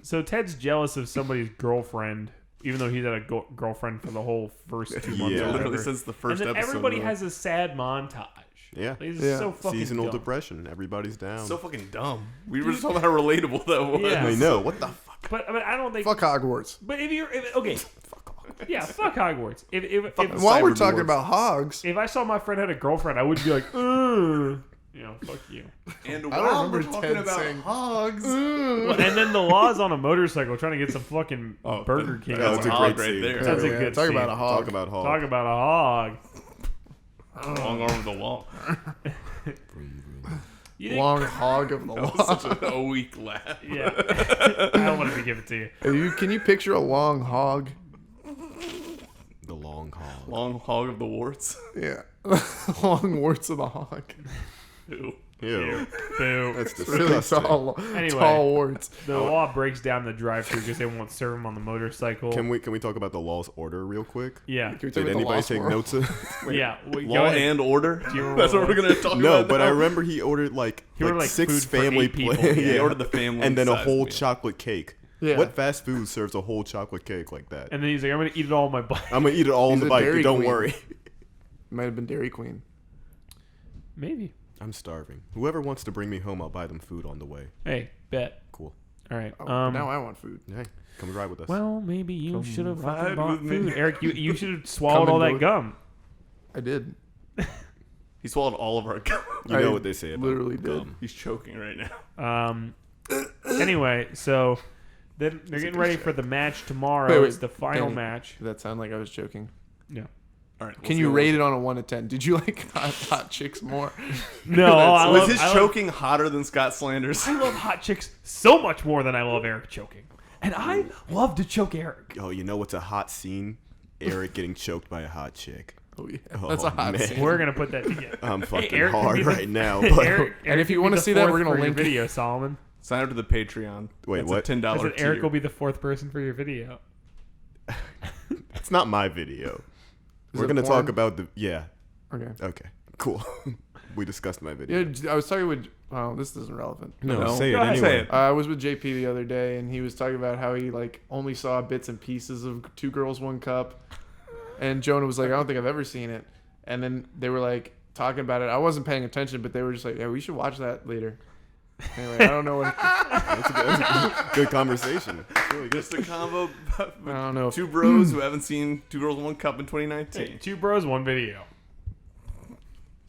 S3: So Ted's jealous of somebody's girlfriend, even though he's had a girlfriend for the whole first 2 months.
S2: Yeah.
S3: Or
S1: Literally
S3: whatever.
S1: since the
S3: And
S1: first
S3: then
S1: episode.
S3: everybody
S1: of
S3: has a sad montage.
S2: Yeah.
S3: Like, it's
S4: Yeah.
S3: so fucking
S2: Seasonal
S3: dumb.
S2: depression. Everybody's down.
S1: so fucking dumb. We were just talking about how relatable that was.
S3: Yeah.
S2: I know. What the fuck?
S3: But I mean, I don't think.
S4: Fuck Hogwarts.
S3: But okay,
S2: Fuck off.
S3: yeah, fuck Hogwarts. If
S4: And while we're
S1: Cyber
S4: talking
S1: dwarves.
S4: about hogs,
S3: if I saw my friend had a girlfriend, I wouldn't be like, fuck you.
S1: And
S4: I don't
S1: while
S4: remember
S1: we're talking
S4: Ted
S1: about
S4: saying-
S1: hogs.
S3: Well, and then the law's on a motorcycle trying to get some fucking
S1: Oh,
S3: Burger King.
S2: that's
S1: That's
S2: a
S1: a
S2: great
S1: hog right
S2: scene.
S1: there.
S3: That's a
S4: yeah,
S3: good
S4: talk
S3: scene.
S4: about a hog.
S2: Talk about hog.
S3: Talk about a hog.
S1: Long arm of the law.
S3: You think,
S4: long hog of the
S1: That was
S4: law.
S1: such a weak laugh.
S3: yeah. I don't want to give it to you.
S4: Can you picture a long hog?
S2: The long hog.
S1: Long hog of the warts.
S4: Yeah. Long warts of the hog.
S1: Ew.
S2: Ew.
S3: Boo.
S2: That's
S4: Really
S2: disgusting.
S3: Anyway.
S4: tall warts.
S3: The law breaks down the drive-thru because they won't serve him on the motorcycle.
S2: Can we talk about the law's order real quick?
S3: Yeah.
S4: Can we talk
S2: Did
S4: about the
S2: anybody
S4: Lost
S2: take
S4: World?
S2: notes of?
S3: Yeah. Go
S1: Law
S3: ahead.
S1: and order.
S3: you remember
S1: That's what
S3: what
S1: we're gonna talk
S2: No,
S1: about.
S2: but I
S1: now?
S2: remember he ordered like
S3: ordered, like,
S2: 6
S3: food for
S2: family
S3: 8 people.
S2: plates.
S1: Yeah, he ordered the family
S2: and then a
S1: size
S2: whole
S1: meal.
S2: chocolate cake.
S4: Yeah.
S2: What fast food serves a whole chocolate cake like that?
S3: And then he's like, I'm going to eat it all on my bike.
S2: I'm gonna eat it all on
S4: He's
S2: the
S4: a
S2: bike.
S4: Dairy
S2: Don't
S4: Queen.
S2: worry.
S4: Might have been Dairy Queen.
S3: Maybe.
S2: I'm starving. Whoever wants to bring me home, I'll buy them food on the way.
S3: Hey, bet.
S2: Cool.
S3: All right.
S4: Oh, now I want food.
S2: Hey, come ride with us.
S3: Well, maybe you should have
S1: ride
S3: bought
S1: with me.
S3: food. Eric, you should have swallowed
S4: Come
S3: all
S4: and
S3: that
S4: do it.
S3: gum.
S4: I did.
S1: He swallowed all of our gum.
S2: you
S4: I
S2: know what they say about
S4: literally did.
S2: gum.
S1: He's choking right now.
S3: Anyway, so then they're getting ready for the match tomorrow.
S4: Wait, wait,
S3: It's the final
S4: Danny.
S3: match.
S4: Did that sound like I was joking?
S3: Yeah.
S1: All right.
S4: Can you rate it on a 1 to 10? Did you like hot chicks more?
S3: No, I
S1: Was
S3: love,
S1: his
S3: I love-
S1: choking hotter than Scott Slanders?
S3: I love hot chicks so much more than I love Eric choking. And I love to choke Eric.
S2: Oh, you know what's a hot scene? Eric getting choked by a hot chick.
S4: Oh yeah,
S2: Oh,
S4: that's a hot
S2: man.
S4: scene.
S3: We're gonna put that together.
S2: I'm fucking
S3: Eric can
S2: hard
S3: be the-
S2: right now. But
S3: Eric
S4: if you
S3: can
S4: wanna
S3: be the
S4: see that, we're
S3: fourth
S4: gonna
S3: for your
S4: link it.
S3: video, Solomon.
S1: Sign up to the Patreon.
S2: Wait,
S1: That's
S2: what?
S1: a
S3: I
S1: $10
S3: said
S1: tier.
S3: Eric will be the fourth person for your video.
S2: it's not my video.
S4: Is
S2: We're
S4: it
S2: gonna
S4: porn?
S2: talk about the
S4: Okay.
S2: Okay, cool. We discussed my video.
S4: Yeah, I was talking with. Oh, this isn't relevant.
S2: No, say it
S3: Go ahead.
S2: anyway.
S1: Say it.
S4: I was with JP the other day, and he was talking about how he like only saw bits and pieces of Two Girls, One Cup, and Jonah was like, "I don't think I've ever seen it." And then they were like talking about it. I wasn't paying attention, but they were just like, "Yeah, we should watch that later." Anyway, I don't know what.
S2: That's a good conversation. It's really good.
S1: Just a combo.
S4: I don't know.
S1: Two bros who haven't seen Two Girls, One Cup in 2019.
S3: Hey, 2 bros, 1 video.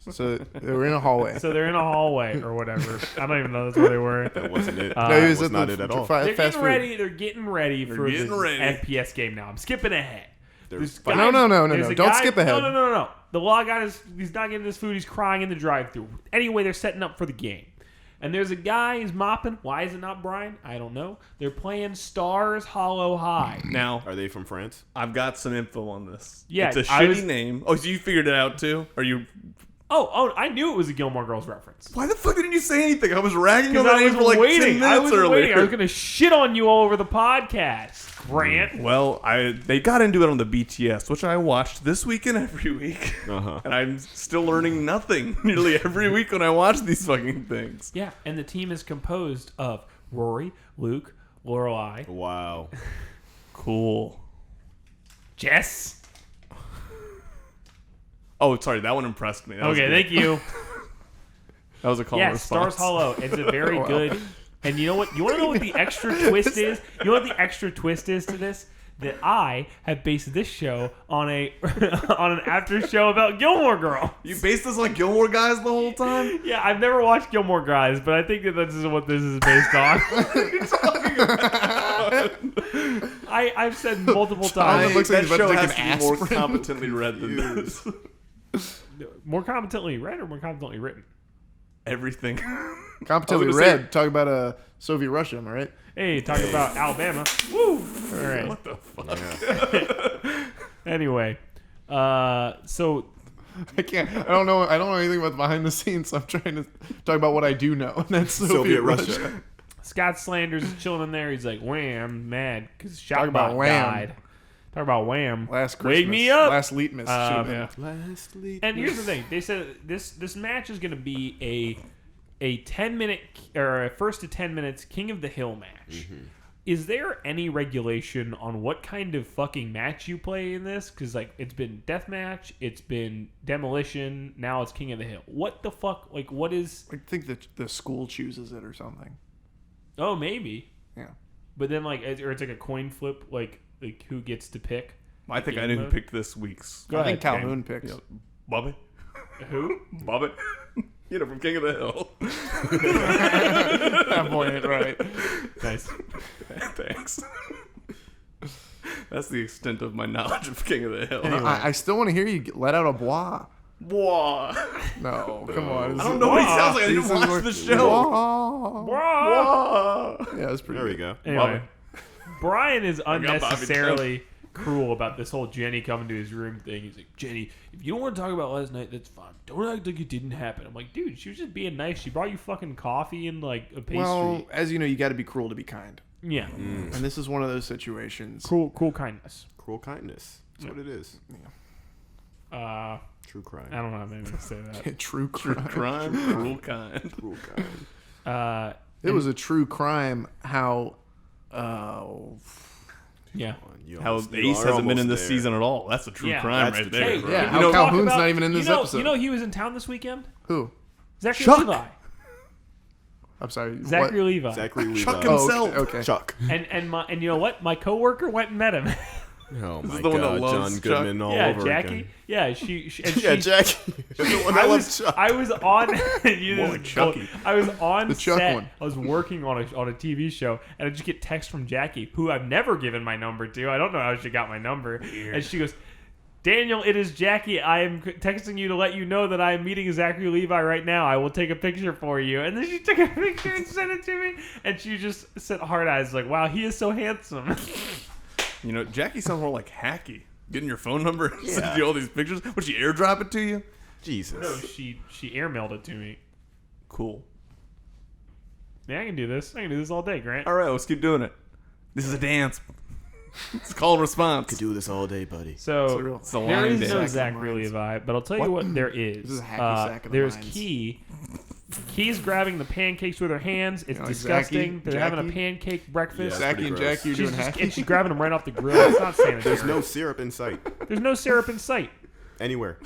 S4: So they were in a hallway.
S3: So they're in a hallway or whatever. I don't even know that's where they were.
S2: That wasn't it.
S3: No,
S4: he
S2: That
S4: was
S2: was
S4: at
S2: not
S4: the
S2: it at all.
S3: They're
S4: fast
S3: getting
S4: food.
S3: ready. They're getting ready for
S1: getting
S3: the
S1: ready.
S3: FPS game now. I'm skipping ahead. This
S2: They're-
S3: guy-
S4: No.
S3: there's a
S4: Don't
S3: guy-
S4: skip ahead.
S3: No. The law guy he's not getting his food. He's crying in the drive-thru. Anyway, they're setting up for the game. And there's a guy who's mopping. Why is it not Brian? I don't know. They're playing Stars Hollow High.
S1: Now,
S2: Are they from France?
S1: I've got some info on this.
S3: Yeah,
S1: it's a
S3: I
S1: shitty
S3: was-
S1: name. Oh, so you figured it out too? Are you?
S3: Oh, I knew it was a Gilmore Girls reference.
S1: Why the fuck didn't you say anything? I was ragging on
S3: Because
S1: that
S3: I
S1: name
S3: was
S1: for like
S3: waiting.
S1: 10
S3: I
S1: minutes
S3: was
S1: earlier.
S3: waiting. I was gonna shit on you all over the podcast, Grant.
S1: Well, they got into it on the BTS, which I watched this weekend every week, and I'm still learning nothing nearly every week when I watch these fucking things.
S3: Yeah, and the team is composed of Rory, Luke, Lorelai,
S2: Wow.
S1: Cool.
S3: Jess.
S1: Oh, sorry, that one impressed me. That was
S3: Okay,
S1: good.
S3: thank you.
S1: That was a call
S3: Yeah,
S1: response.
S3: Stars Hollow. It's a very good. And you know what? You want to know what the extra twist is? You know what the extra twist is to this? That I have based this show on a on an after show about Gilmore Girls.
S1: You based this on Gilmore Guys the whole time?
S3: Yeah, I've never watched Gilmore Guys, but I think that this is what this is based on. I've said multiple times.
S4: It looks like
S1: that
S4: he's about
S1: show
S4: to
S1: has
S4: take
S1: to
S4: an
S1: be more
S4: aspirin.
S1: competently read than this.
S3: More competently read or more competently written?
S1: Everything.
S4: Competently
S1: I was gonna say-
S4: read. Talk about Soviet Russia, am I right?
S3: Hey, talking about Alabama. Woo! All right.
S1: What the fuck?
S3: Anyway, so
S4: I can't. I don't know. I don't know anything about the behind the scenes. So I'm trying to talk about what I do know, and that's Soviet Russia.
S3: Scott Slanders is chilling in there. He's like, "Wham, mad because
S4: Talk about
S3: Shotbot
S4: Wham.
S3: died." Talk about Wham.
S4: Last Christmas.
S3: Wake me up.
S4: Last Leetmas.
S1: Yeah.
S2: Lastly.
S3: And here's the thing: they said this match is going to be a 10-minute or a first to 10 minutes King of the Hill match.
S2: Mm-hmm.
S3: Is there any regulation on what kind of fucking match you play in this? Because like it's been deathmatch, it's been demolition, now it's King of the Hill. What the fuck? Like what is?
S4: I think that the school chooses it or something.
S3: Oh, maybe.
S4: Yeah.
S3: But then like or it's like a coin flip, like who gets to pick?
S1: I think I
S3: Game
S1: knew who
S3: mode?
S1: picked this week's.
S3: Go
S4: I think
S3: ahead.
S4: Calhoun picks.
S1: Yeah. Bobby.
S3: Who?
S1: Bobby. You know, from King of the Hill.
S4: That point, right?
S3: Nice.
S1: Thanks. That's the extent of my knowledge of King of the Hill.
S4: I still want to hear you let out a blah.
S1: Wah.
S4: No, come on.
S1: I don't know what he sounds like. I didn't watch the show.
S4: Wah.
S1: Wah.
S4: Yeah, that's pretty
S2: There we
S4: good.
S2: go.
S3: Anyway, Brian is
S1: got Bobby
S3: unnecessarily cruel about this whole Jenny coming to his room thing. He's like, Jenny, if you don't want to talk about last night, that's fine. Don't act like it didn't happen. I'm like, dude, she was just being nice. She brought you fucking coffee and like a pastry.
S4: Well, as you know, you got to be cruel to be kind,
S3: yeah,
S4: and this is one of those situations.
S3: cool kindness.
S2: Cruel kindness. That's what it is.
S3: I
S2: True crime.
S3: don't know how maybe to say that.
S4: True crime.
S1: Crime, cruel kind.
S2: Cruel kind.
S4: It was a true crime how
S3: Yeah.
S1: How Ace hasn't been in this season at all. That's a true
S3: Yeah.
S1: crime
S2: That's
S1: right
S2: the
S1: there.
S2: true crime.
S4: Yeah,
S3: You
S4: how
S3: know, talk
S4: Calhoun's
S3: about-
S4: not even in this episode.
S3: You know he was in town this weekend?
S4: Who?
S3: Zachary
S1: Chuck.
S3: Levi.
S4: I'm sorry.
S3: Zachary Levi.
S2: Zachary Levi.
S1: Chuck
S4: Oh,
S1: himself.
S4: okay.
S2: Chuck.
S3: And you know what? My coworker went and met him.
S2: Oh my
S1: is the one that
S2: God,
S1: loves
S2: John
S1: Chuck.
S2: Goodman all
S3: yeah,
S2: over
S3: Jackie.
S2: again.
S3: Yeah, she and
S2: Yeah,
S3: she,
S2: Jackie. You're the one that loves Chuck.
S3: I was on. you
S1: More
S3: just-
S1: like Chucky.
S3: I was on
S4: The Chuck
S3: set.
S4: one.
S3: I was working on a TV show, and I just get text from Jackie, who I've never given my number to. I don't know how she got my number, and she goes, "Daniel, it is Jackie. I am texting you to let you know that I am meeting Zachary Levi right now. I will take a picture for you." And then she took a picture and sent it to me, and she just said hard eyes like, "Wow, he is so handsome."
S1: You know, Jackie sounds more like Hacky. Getting your phone number and sending you all these pictures. Would she airdrop it to you?
S2: Jesus.
S3: No, she airmailed it to me.
S1: Cool.
S3: Yeah, I can do this. I can do this all day, Grant.
S1: All right, let's keep doing it. This is a dance. It's call and response.
S2: Could do this all day, buddy.
S3: So
S1: It's a
S3: there
S1: line
S3: is
S1: dance.
S3: no
S4: Sack
S3: Zach
S4: of
S3: really
S4: minds.
S3: vibe, but I'll tell you what there is.
S4: This is a hacky sack of the
S3: there's
S4: minds.
S3: Key. Key's grabbing the pancakes with her hands. It's
S4: like
S3: disgusting.
S4: Zachy,
S3: They're having a
S4: Jackie?
S3: pancake breakfast.
S2: Yeah.
S4: Zachy and
S2: pretty gross.
S4: Jackie are
S3: She's,
S4: doing
S3: just,
S4: hacky.
S3: and she's grabbing them right off the grill. It's not sanitary.
S2: There's no syrup in sight
S3: There's no syrup in sight.
S2: anywhere.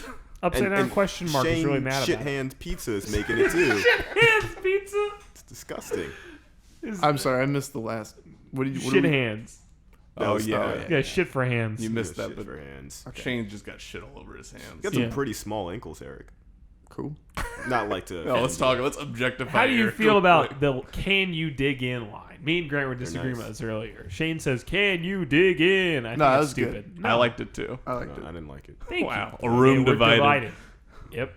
S3: Upside down question mark
S2: Shane
S3: is really mad
S2: Shit
S3: about it.
S2: Hand Pizza is making it too.
S3: Hands pizza.
S2: It's disgusting.
S4: I'm sorry, I missed the last. What did you?
S3: Shit hands.
S2: That was-
S3: Yeah, shit for hands.
S1: You missed that,
S2: Shit
S1: but
S2: for hands.
S1: Shane just got shit all over his hands.
S2: You got some
S3: Yeah.
S2: pretty small ankles, Eric.
S4: Cool.
S2: Not like to.
S1: No, let's talk. Let's objectify.
S3: How do you
S1: Eric
S3: feel
S1: real
S3: about
S1: quick.
S3: the "can you dig in" line? Me and Grant were disagreeing
S2: nice.
S3: about this earlier. Shane says, "Can you dig in?" I think
S4: No, that
S3: that's
S4: was good.
S3: stupid. No.
S1: I liked it too.
S4: I liked
S2: No,
S4: it.
S2: I didn't like it.
S3: Thank
S1: Wow.
S3: you.
S1: A room
S3: we're
S1: divided.
S3: Yep.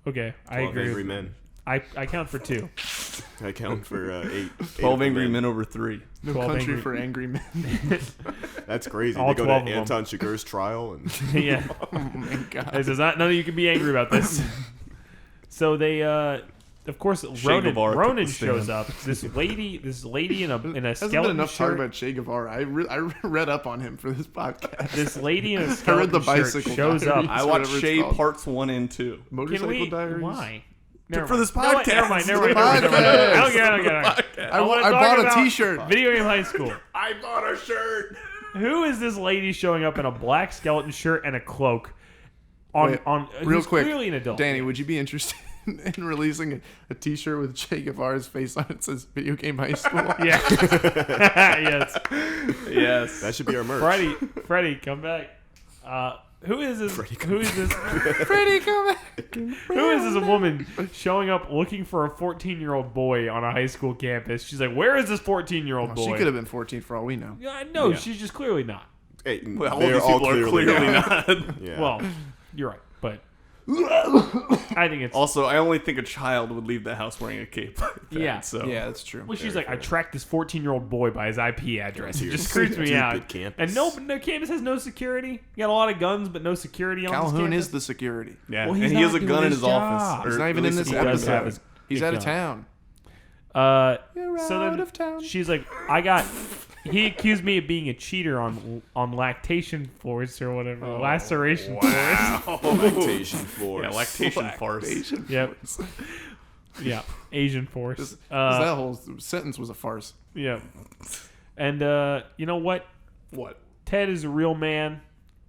S3: Okay, I
S2: 12
S3: agree.
S2: Angry
S3: with
S2: Men.
S3: I count for 2.
S2: I count for 8.
S1: 12 Angry Men over 3.
S4: No
S3: 12
S4: country
S3: angry-
S4: for angry men.
S2: That's crazy.
S3: All
S2: They go
S3: 12
S2: to
S3: of them.
S2: Anton Chigurh's trial and
S3: Yeah.
S4: Oh my god.
S3: This is not. None of you can be angry about this. So they, of course, Ronan
S1: Guevara took the
S3: shows
S1: stand.
S3: up. This lady in a
S4: Hasn't been
S3: skeleton
S4: enough talk
S3: shirt.
S4: about Che Guevara. I read up on him for this podcast.
S3: This lady in a
S4: I read
S3: skeleton
S4: the
S3: shirt
S4: Bicycle
S3: shows
S4: Diaries.
S3: up.
S1: I watched
S4: whatever it's
S1: Shay
S4: called.
S1: parts 1 and 2.
S3: Can
S4: Motorcycle
S3: we?
S4: Diaries.
S3: Why?
S1: For this
S3: You know what?
S1: podcast.
S3: Never mind.
S4: The
S3: I don't care. I don't care.
S4: I
S3: wanna
S4: bought
S3: talk
S4: a
S3: about
S4: T-shirt.
S3: Video game high school.
S1: I bought a shirt.
S3: Who is this lady showing up in a black skeleton shirt and a cloak?
S4: Wait,
S3: On
S4: real
S3: who's
S4: quick,
S3: clearly an adult.
S4: Danny, would you be interested in releasing a T-shirt with Che Guevara's face on it? It says "Video Game High School."
S3: Yeah. Yes.
S1: Yes.
S2: that should be our merch.
S3: Freddie, come back. Who is this? Who is this?
S4: Freddie, come back.
S3: Who is this woman showing up looking for a 14-year-old boy on a high school campus? She's like, "Where is this 14-year-old boy?"
S4: She could have been 14 for all we know.
S3: Yeah, no,
S1: Yeah.
S3: she's just clearly not.
S2: Hey,
S1: Well, all
S2: they're
S1: these people are clearly
S2: not.
S1: not.
S2: Yeah.
S3: Well, you're right, but I think it's
S1: Also, I only think a child would leave the house wearing a cape. Like that,
S3: Yeah.
S1: So.
S4: Yeah, that's true.
S3: Well, she's
S2: Very
S3: like, I
S2: fair.
S3: tracked this 14-year-old boy by his IP address. It
S2: Your
S3: just creeps me
S2: stupid
S3: out.
S2: campus.
S3: And no campus has no security. You got a lot of guns, but no security on this
S4: Calhoun
S3: campus.
S4: is the security.
S1: Yeah.
S3: Well,
S1: and
S3: he's
S1: he has
S3: not
S1: a gun
S3: doing
S1: in
S3: his
S1: his office.
S3: job.
S1: or
S4: He's not
S1: at
S4: even in
S1: least
S4: this
S1: he
S3: does
S1: does
S3: have
S1: have
S3: his-
S1: it.
S4: He's
S3: Big
S4: out of
S3: gun.
S4: town.
S3: So
S4: out
S3: then
S4: of town.
S3: she's like, he accused me of being a cheater on lactation force or whatever. Laceration force.
S2: Lactation force.
S1: Yeah, lactation farce.
S3: Yep. Yeah. Asian force.
S4: that whole sentence was a farce.
S3: Yeah. And you know what?
S1: What?
S3: Ted is a real man.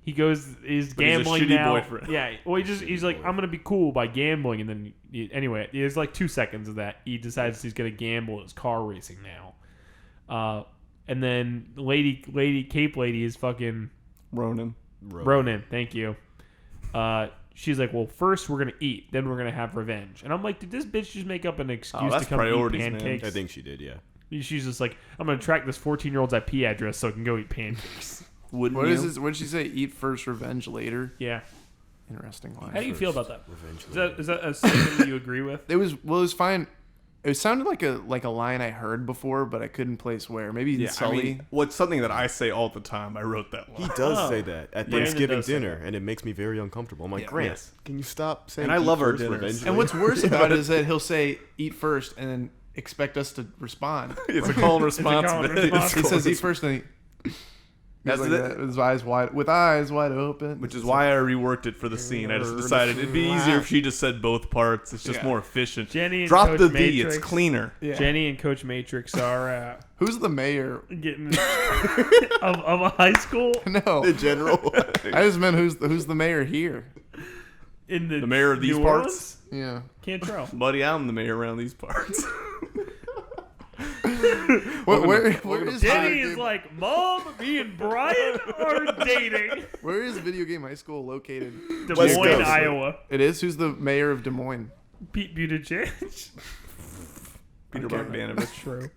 S3: He goes is
S1: But he's a
S3: gambling
S1: shitty
S3: now.
S1: boyfriend.
S3: Yeah. Well, he's like, I'm gonna be cool by gambling, and then anyway, there's like 2 seconds of that. He decides he's gonna gamble. It's car racing now. And then Cape Lady is fucking
S1: Ronan.
S3: Ronan. Thank you. She's like, well, first we're gonna eat, then we're gonna have revenge. And I'm like, did this bitch just make up an excuse
S1: that's
S3: to come
S1: priorities,
S3: eat
S1: man.
S3: pancakes?
S2: I think she did, yeah.
S3: She's just like, I'm gonna track this 14-year-old's IP address so I can go eat pancakes.
S1: Wouldn't
S4: What
S1: you?
S4: is this? What did she say? Eat first, revenge later.
S3: Yeah.
S4: Interesting line.
S3: How do you feel about that?
S2: Revenge.
S3: Is that a statement that you agree with?
S4: It was fine. It sounded like a line I heard before, but I couldn't place where. Maybe
S1: Yeah,
S4: Sully.
S1: I mean, what's something that I say all the time. I wrote that
S2: He
S1: line.
S2: does say that at
S3: Brandon
S2: Thanksgiving
S3: does say
S2: dinner, and it makes me very uncomfortable. I'm like,
S1: Yeah,
S2: Grant,
S1: yes.
S2: can you stop saying
S1: And I
S2: eat
S1: love our
S2: first,
S1: dinners.
S2: revenge
S4: and what's
S2: later?
S4: worse about it is that he'll say eat first and then expect us to respond.
S1: It's a call and response.
S3: call and
S1: man.
S3: response.
S4: He says eat first and
S1: That's
S4: like
S1: it.
S4: that, with eyes wide open.
S1: Which is why I reworked it for the scene. I just decided it'd be easier if she just said both parts. It's just
S4: Yeah.
S1: more efficient.
S3: Jenny and
S1: Drop
S3: Coach
S1: the
S3: Matrix.
S1: V. It's cleaner.
S4: Yeah.
S3: Jenny and Coach Matrix are
S4: Who's the mayor?
S3: getting of a high school
S4: No,
S2: The general.
S4: I just meant who's the mayor here.
S3: in the
S1: mayor of these
S3: New
S1: parts?
S3: Orleans?
S4: Yeah.
S3: Can't tell.
S1: Buddy, I'm the mayor around these parts.
S4: Where is
S3: Jenny
S4: video
S3: is
S4: game,
S3: like, Mom, me and Brian are dating.
S4: where is Video Game High School located?
S3: Des
S2: West
S3: Moines,
S2: Coast.
S3: Iowa.
S4: It is. Who's the mayor of Des Moines?
S3: Pete Buttigieg.
S1: Peter
S4: Okay.
S1: Bogdanovich.
S3: True.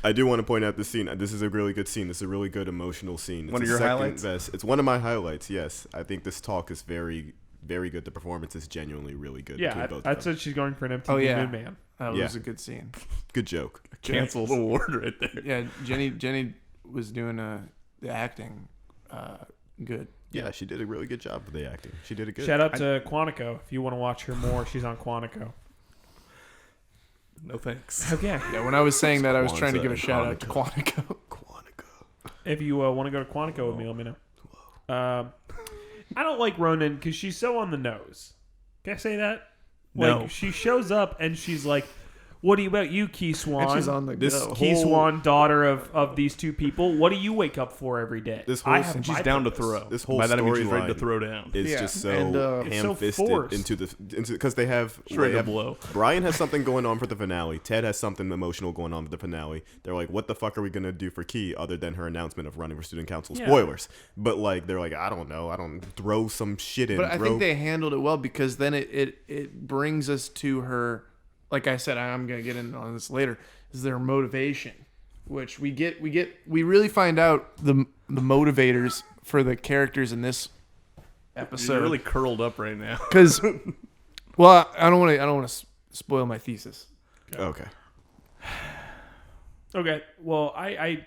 S2: I do want to point out the scene. This is a really good scene. This is a really good emotional scene. It's
S1: One of
S2: the
S1: your
S2: second
S1: highlights?
S2: best. It's one of my highlights, yes. I think this talk is very, very good. The performance is genuinely really good.
S3: Yeah,
S2: between both
S3: I
S2: of them.
S3: said she's going for an MTV
S4: Oh, yeah.
S3: Moon Man.
S4: That
S2: Yeah.
S4: was a good scene.
S2: Good joke.
S1: Canceled award right there.
S4: Yeah, Jenny was doing the acting good.
S2: Yeah, she did a really good job with the acting. She did it good.
S3: Shout out to Quantico. If you want to watch her more, she's on Quantico.
S1: No thanks.
S3: Okay.
S4: Yeah, when I was saying that, I was trying to
S2: Kwanzaa
S4: give a
S2: and
S4: shout out to Quantico.
S2: Quantico.
S3: If you want to go to Quantico with me, let me know. I don't like Ronan because she's so on the nose. Can I say that?
S1: No.
S3: Like, she shows up and she's like, what about you, Key Swan?
S4: And she's on the
S2: This
S4: go.
S3: Key Swan, daughter of these two people. What do you wake up for every day?
S2: This whole
S3: I have
S1: And she's
S3: my
S1: down to
S3: purpose.
S1: throw.
S2: This whole
S1: By that I mean she's ready to
S2: storyline
S1: throw down.
S2: It's
S4: Yeah,
S2: just so
S4: and,
S3: it's so
S2: ham-fisted
S3: forced.
S2: into because they have
S1: She's ready
S2: they
S1: to
S2: have-
S1: blow.
S2: Brian has something going on for the finale. Ted has something emotional going on for the finale. They're like, what the fuck are we gonna do for Key other than her announcement of running for student council?
S3: Yeah.
S2: Spoilers. But like they're like, I don't know. I don't throw some shit in.
S4: But I
S2: throw-
S4: think they handled it well because then it brings us to her. Like I said, I'm gonna get into on this later. Is their motivation, which we really find out the motivators for the characters in this
S1: You're
S4: episode.
S1: really curled up right now.
S4: Because, well, I don't want to spoil my thesis.
S2: okay.
S3: Okay, well, I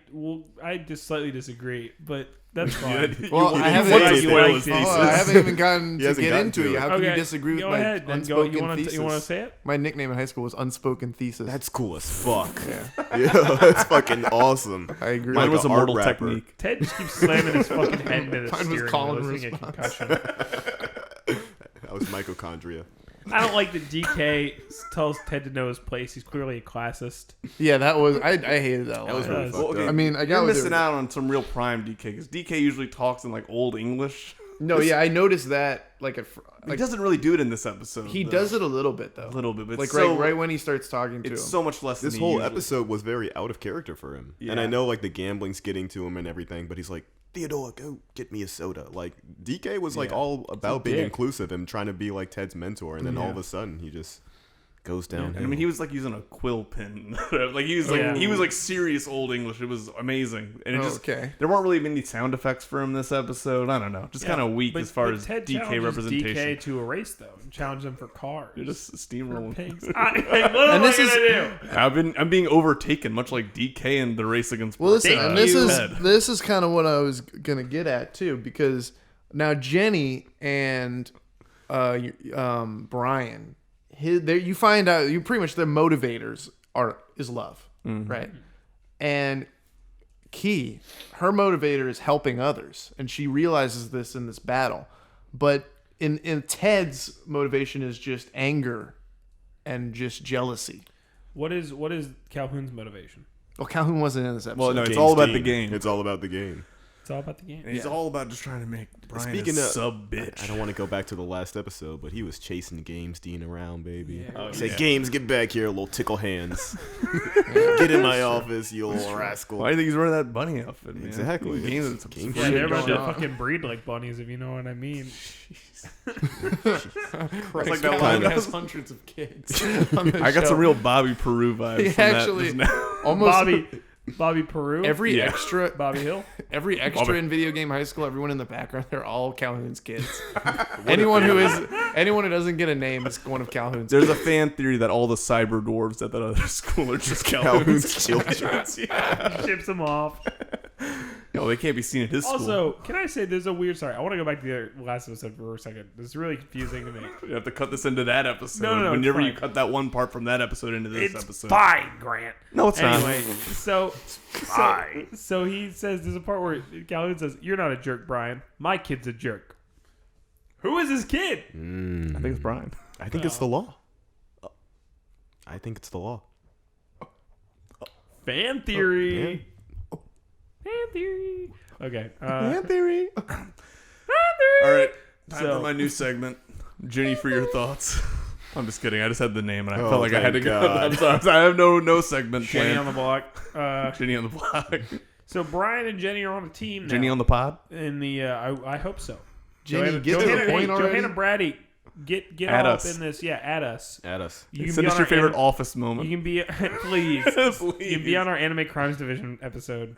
S3: just slightly disagree, but that's fine.
S4: Well,
S1: You
S4: I haven't,
S1: want to
S3: you
S1: spoil
S3: liked
S1: his
S3: it.
S1: thesis.
S4: I haven't even gotten
S2: He
S4: to
S2: hasn't
S4: get
S2: gotten
S4: into
S2: to
S4: it.
S2: it.
S4: How can you
S3: Okay,
S4: disagree with
S3: go
S4: my
S3: ahead, then
S4: unspoken
S3: you want
S4: thesis?
S3: to say it?
S4: My nickname in high school was unspoken thesis.
S2: That's cool as fuck.
S4: yeah,
S2: Yeah, that's fucking awesome.
S4: I agree.
S1: Mine
S2: Like
S1: was
S2: a
S1: a
S2: art
S1: mortal
S2: rapper.
S1: technique.
S3: Ted just keeps slamming his fucking head into the
S4: Mine was
S3: steering
S4: call
S3: wheel.
S4: and
S3: He's gonna get a
S4: response.
S3: concussion.
S2: That was mitochondria.
S3: I don't like that DK tells Ted to know his place. He's clearly a classist.
S4: Yeah, that was I hated that.
S2: That was
S4: line.
S2: really
S3: Well,
S2: fucked
S1: okay.
S2: up.
S4: I mean, I got
S1: You're
S4: what they
S1: missing
S4: were-
S1: out on some real prime DK because DK usually talks in like old English.
S4: No, yeah, I noticed that.
S1: He doesn't really do it in this episode.
S4: he
S1: though.
S4: does it a little bit though.
S1: a little bit, but
S4: Like
S1: it's so,
S4: right when he starts talking to him.
S1: It's so much less.
S2: This
S1: than he
S2: whole
S1: usually-
S2: episode was very out of character for him. And
S1: Yeah.
S2: I know like the gambling's getting to him and everything, but he's like, Theodore, go get me a soda. Like DK was like
S1: Yeah.
S2: all about being
S3: dick.
S2: inclusive and trying to be like Ted's mentor, and then all of a sudden he just goes down.
S1: I mean, he was like using a quill pen. Like he was like
S3: Yeah.
S1: he was like serious old English. It was amazing, and it just
S4: Okay.
S1: there weren't really many sound effects for him this episode. I don't know, just kind of weak
S3: But-
S1: as far
S3: but
S1: as
S3: Ted
S1: DK
S3: challenges
S1: representation.
S3: DK to a race though, and challenge them for cars.
S1: You're just steamrolling.
S3: pigs. What am
S4: this
S3: I
S4: is-
S3: gonna do?
S1: I'm being overtaken, much like DK in the race against.
S4: Well, listen,
S3: Thank
S4: and this
S3: you.
S4: is kind of what I was gonna get at too, because now Jenny and Brian, you find out you pretty much their motivators is love, right? And Key, her motivator is helping others, and she realizes this in this battle. But in Ted's motivation is just anger and just jealousy.
S3: What is Calhoun's motivation?
S4: Well, Calhoun wasn't in this episode.
S1: Well, no, it's
S2: Game's
S1: all about the game.
S2: It's all about the game.
S3: It's all about the game.
S1: And he's all about just trying to make Brian
S2: Speaking
S1: a
S2: of
S1: sub bitch.
S2: I don't want to go back to the last episode, but he was chasing Games Dean around, baby.
S3: Yeah.
S2: He said,
S1: yeah.
S2: Games, get back here, little tickle hands. Get in my office, you little rascal.
S1: Why do you think he's wearing that bunny outfit, man?
S2: Exactly.
S1: Game,
S2: It's
S1: some
S2: game
S3: Yeah,
S1: shit
S3: they're about
S1: going
S3: to
S1: on.
S3: fucking breed like bunnies, if you know what I mean.
S4: Christ,
S1: like that
S4: Calhoun
S1: line that
S4: has
S1: was-
S4: hundreds of kids.
S1: I got some real Bobby Peru vibes.
S4: He
S1: from that
S4: actually
S1: just now.
S4: almost
S3: Bobby Peru,
S4: every
S1: Yeah.
S4: extra
S3: Bobby Hill.
S4: every extra
S1: Bobby.
S4: in video game high school, everyone in the background, they're all Calhoun's kids. anyone who doesn't get a name is one of Calhoun's.
S1: There's a fan theory that all the cyber dwarves at that other school are just Calhoun's children. Yeah.
S3: Ships them off.
S1: No, they can't be seen at his school.
S3: Also, can I say there's a weird? Sorry, I want to go back to the last episode for a second. This is really confusing to me.
S1: You have to cut this into that episode.
S3: No, it's
S1: Whenever you
S3: fine.
S1: cut that one part from that episode into this
S3: It's
S1: episode.
S3: fine, Grant.
S1: No, it's
S3: Anyway,
S1: not.
S3: so he says there's a part where Calhoun says, "You're not a jerk, Brian. My kid's a jerk." Who is his kid?
S1: I think it's Brian.
S2: I think it's the law. I think it's the law.
S3: Fan theory.
S2: yeah.
S3: Fan theory. Okay.
S4: Fan theory.
S3: Fan theory.
S1: All right, time
S3: So-
S1: for my new segment. Jenny, for your thoughts. I'm just kidding. I just had the name, and I
S2: Oh,
S1: felt like I had to
S2: thank
S1: go.
S2: God.
S1: I'm sorry. I have no segment
S3: Jenny on
S1: planned.
S3: the block.
S1: Jenny on the block.
S3: So Brian and Jenny are on a team now.
S1: Jenny on the pod.
S3: in the I hope so.
S4: Jenny, get to
S3: Johanna,
S4: the point already.
S3: Johanna Brady, get
S1: At
S3: all
S1: us.
S3: up in this. Yeah, at us.
S2: At us.
S3: You can
S1: Send
S3: be
S1: us
S3: on
S1: your
S3: our
S1: favorite
S3: anim-
S1: office moment.
S3: You can be please.
S1: Please.
S3: You can be on our Anime Crimes Division episode.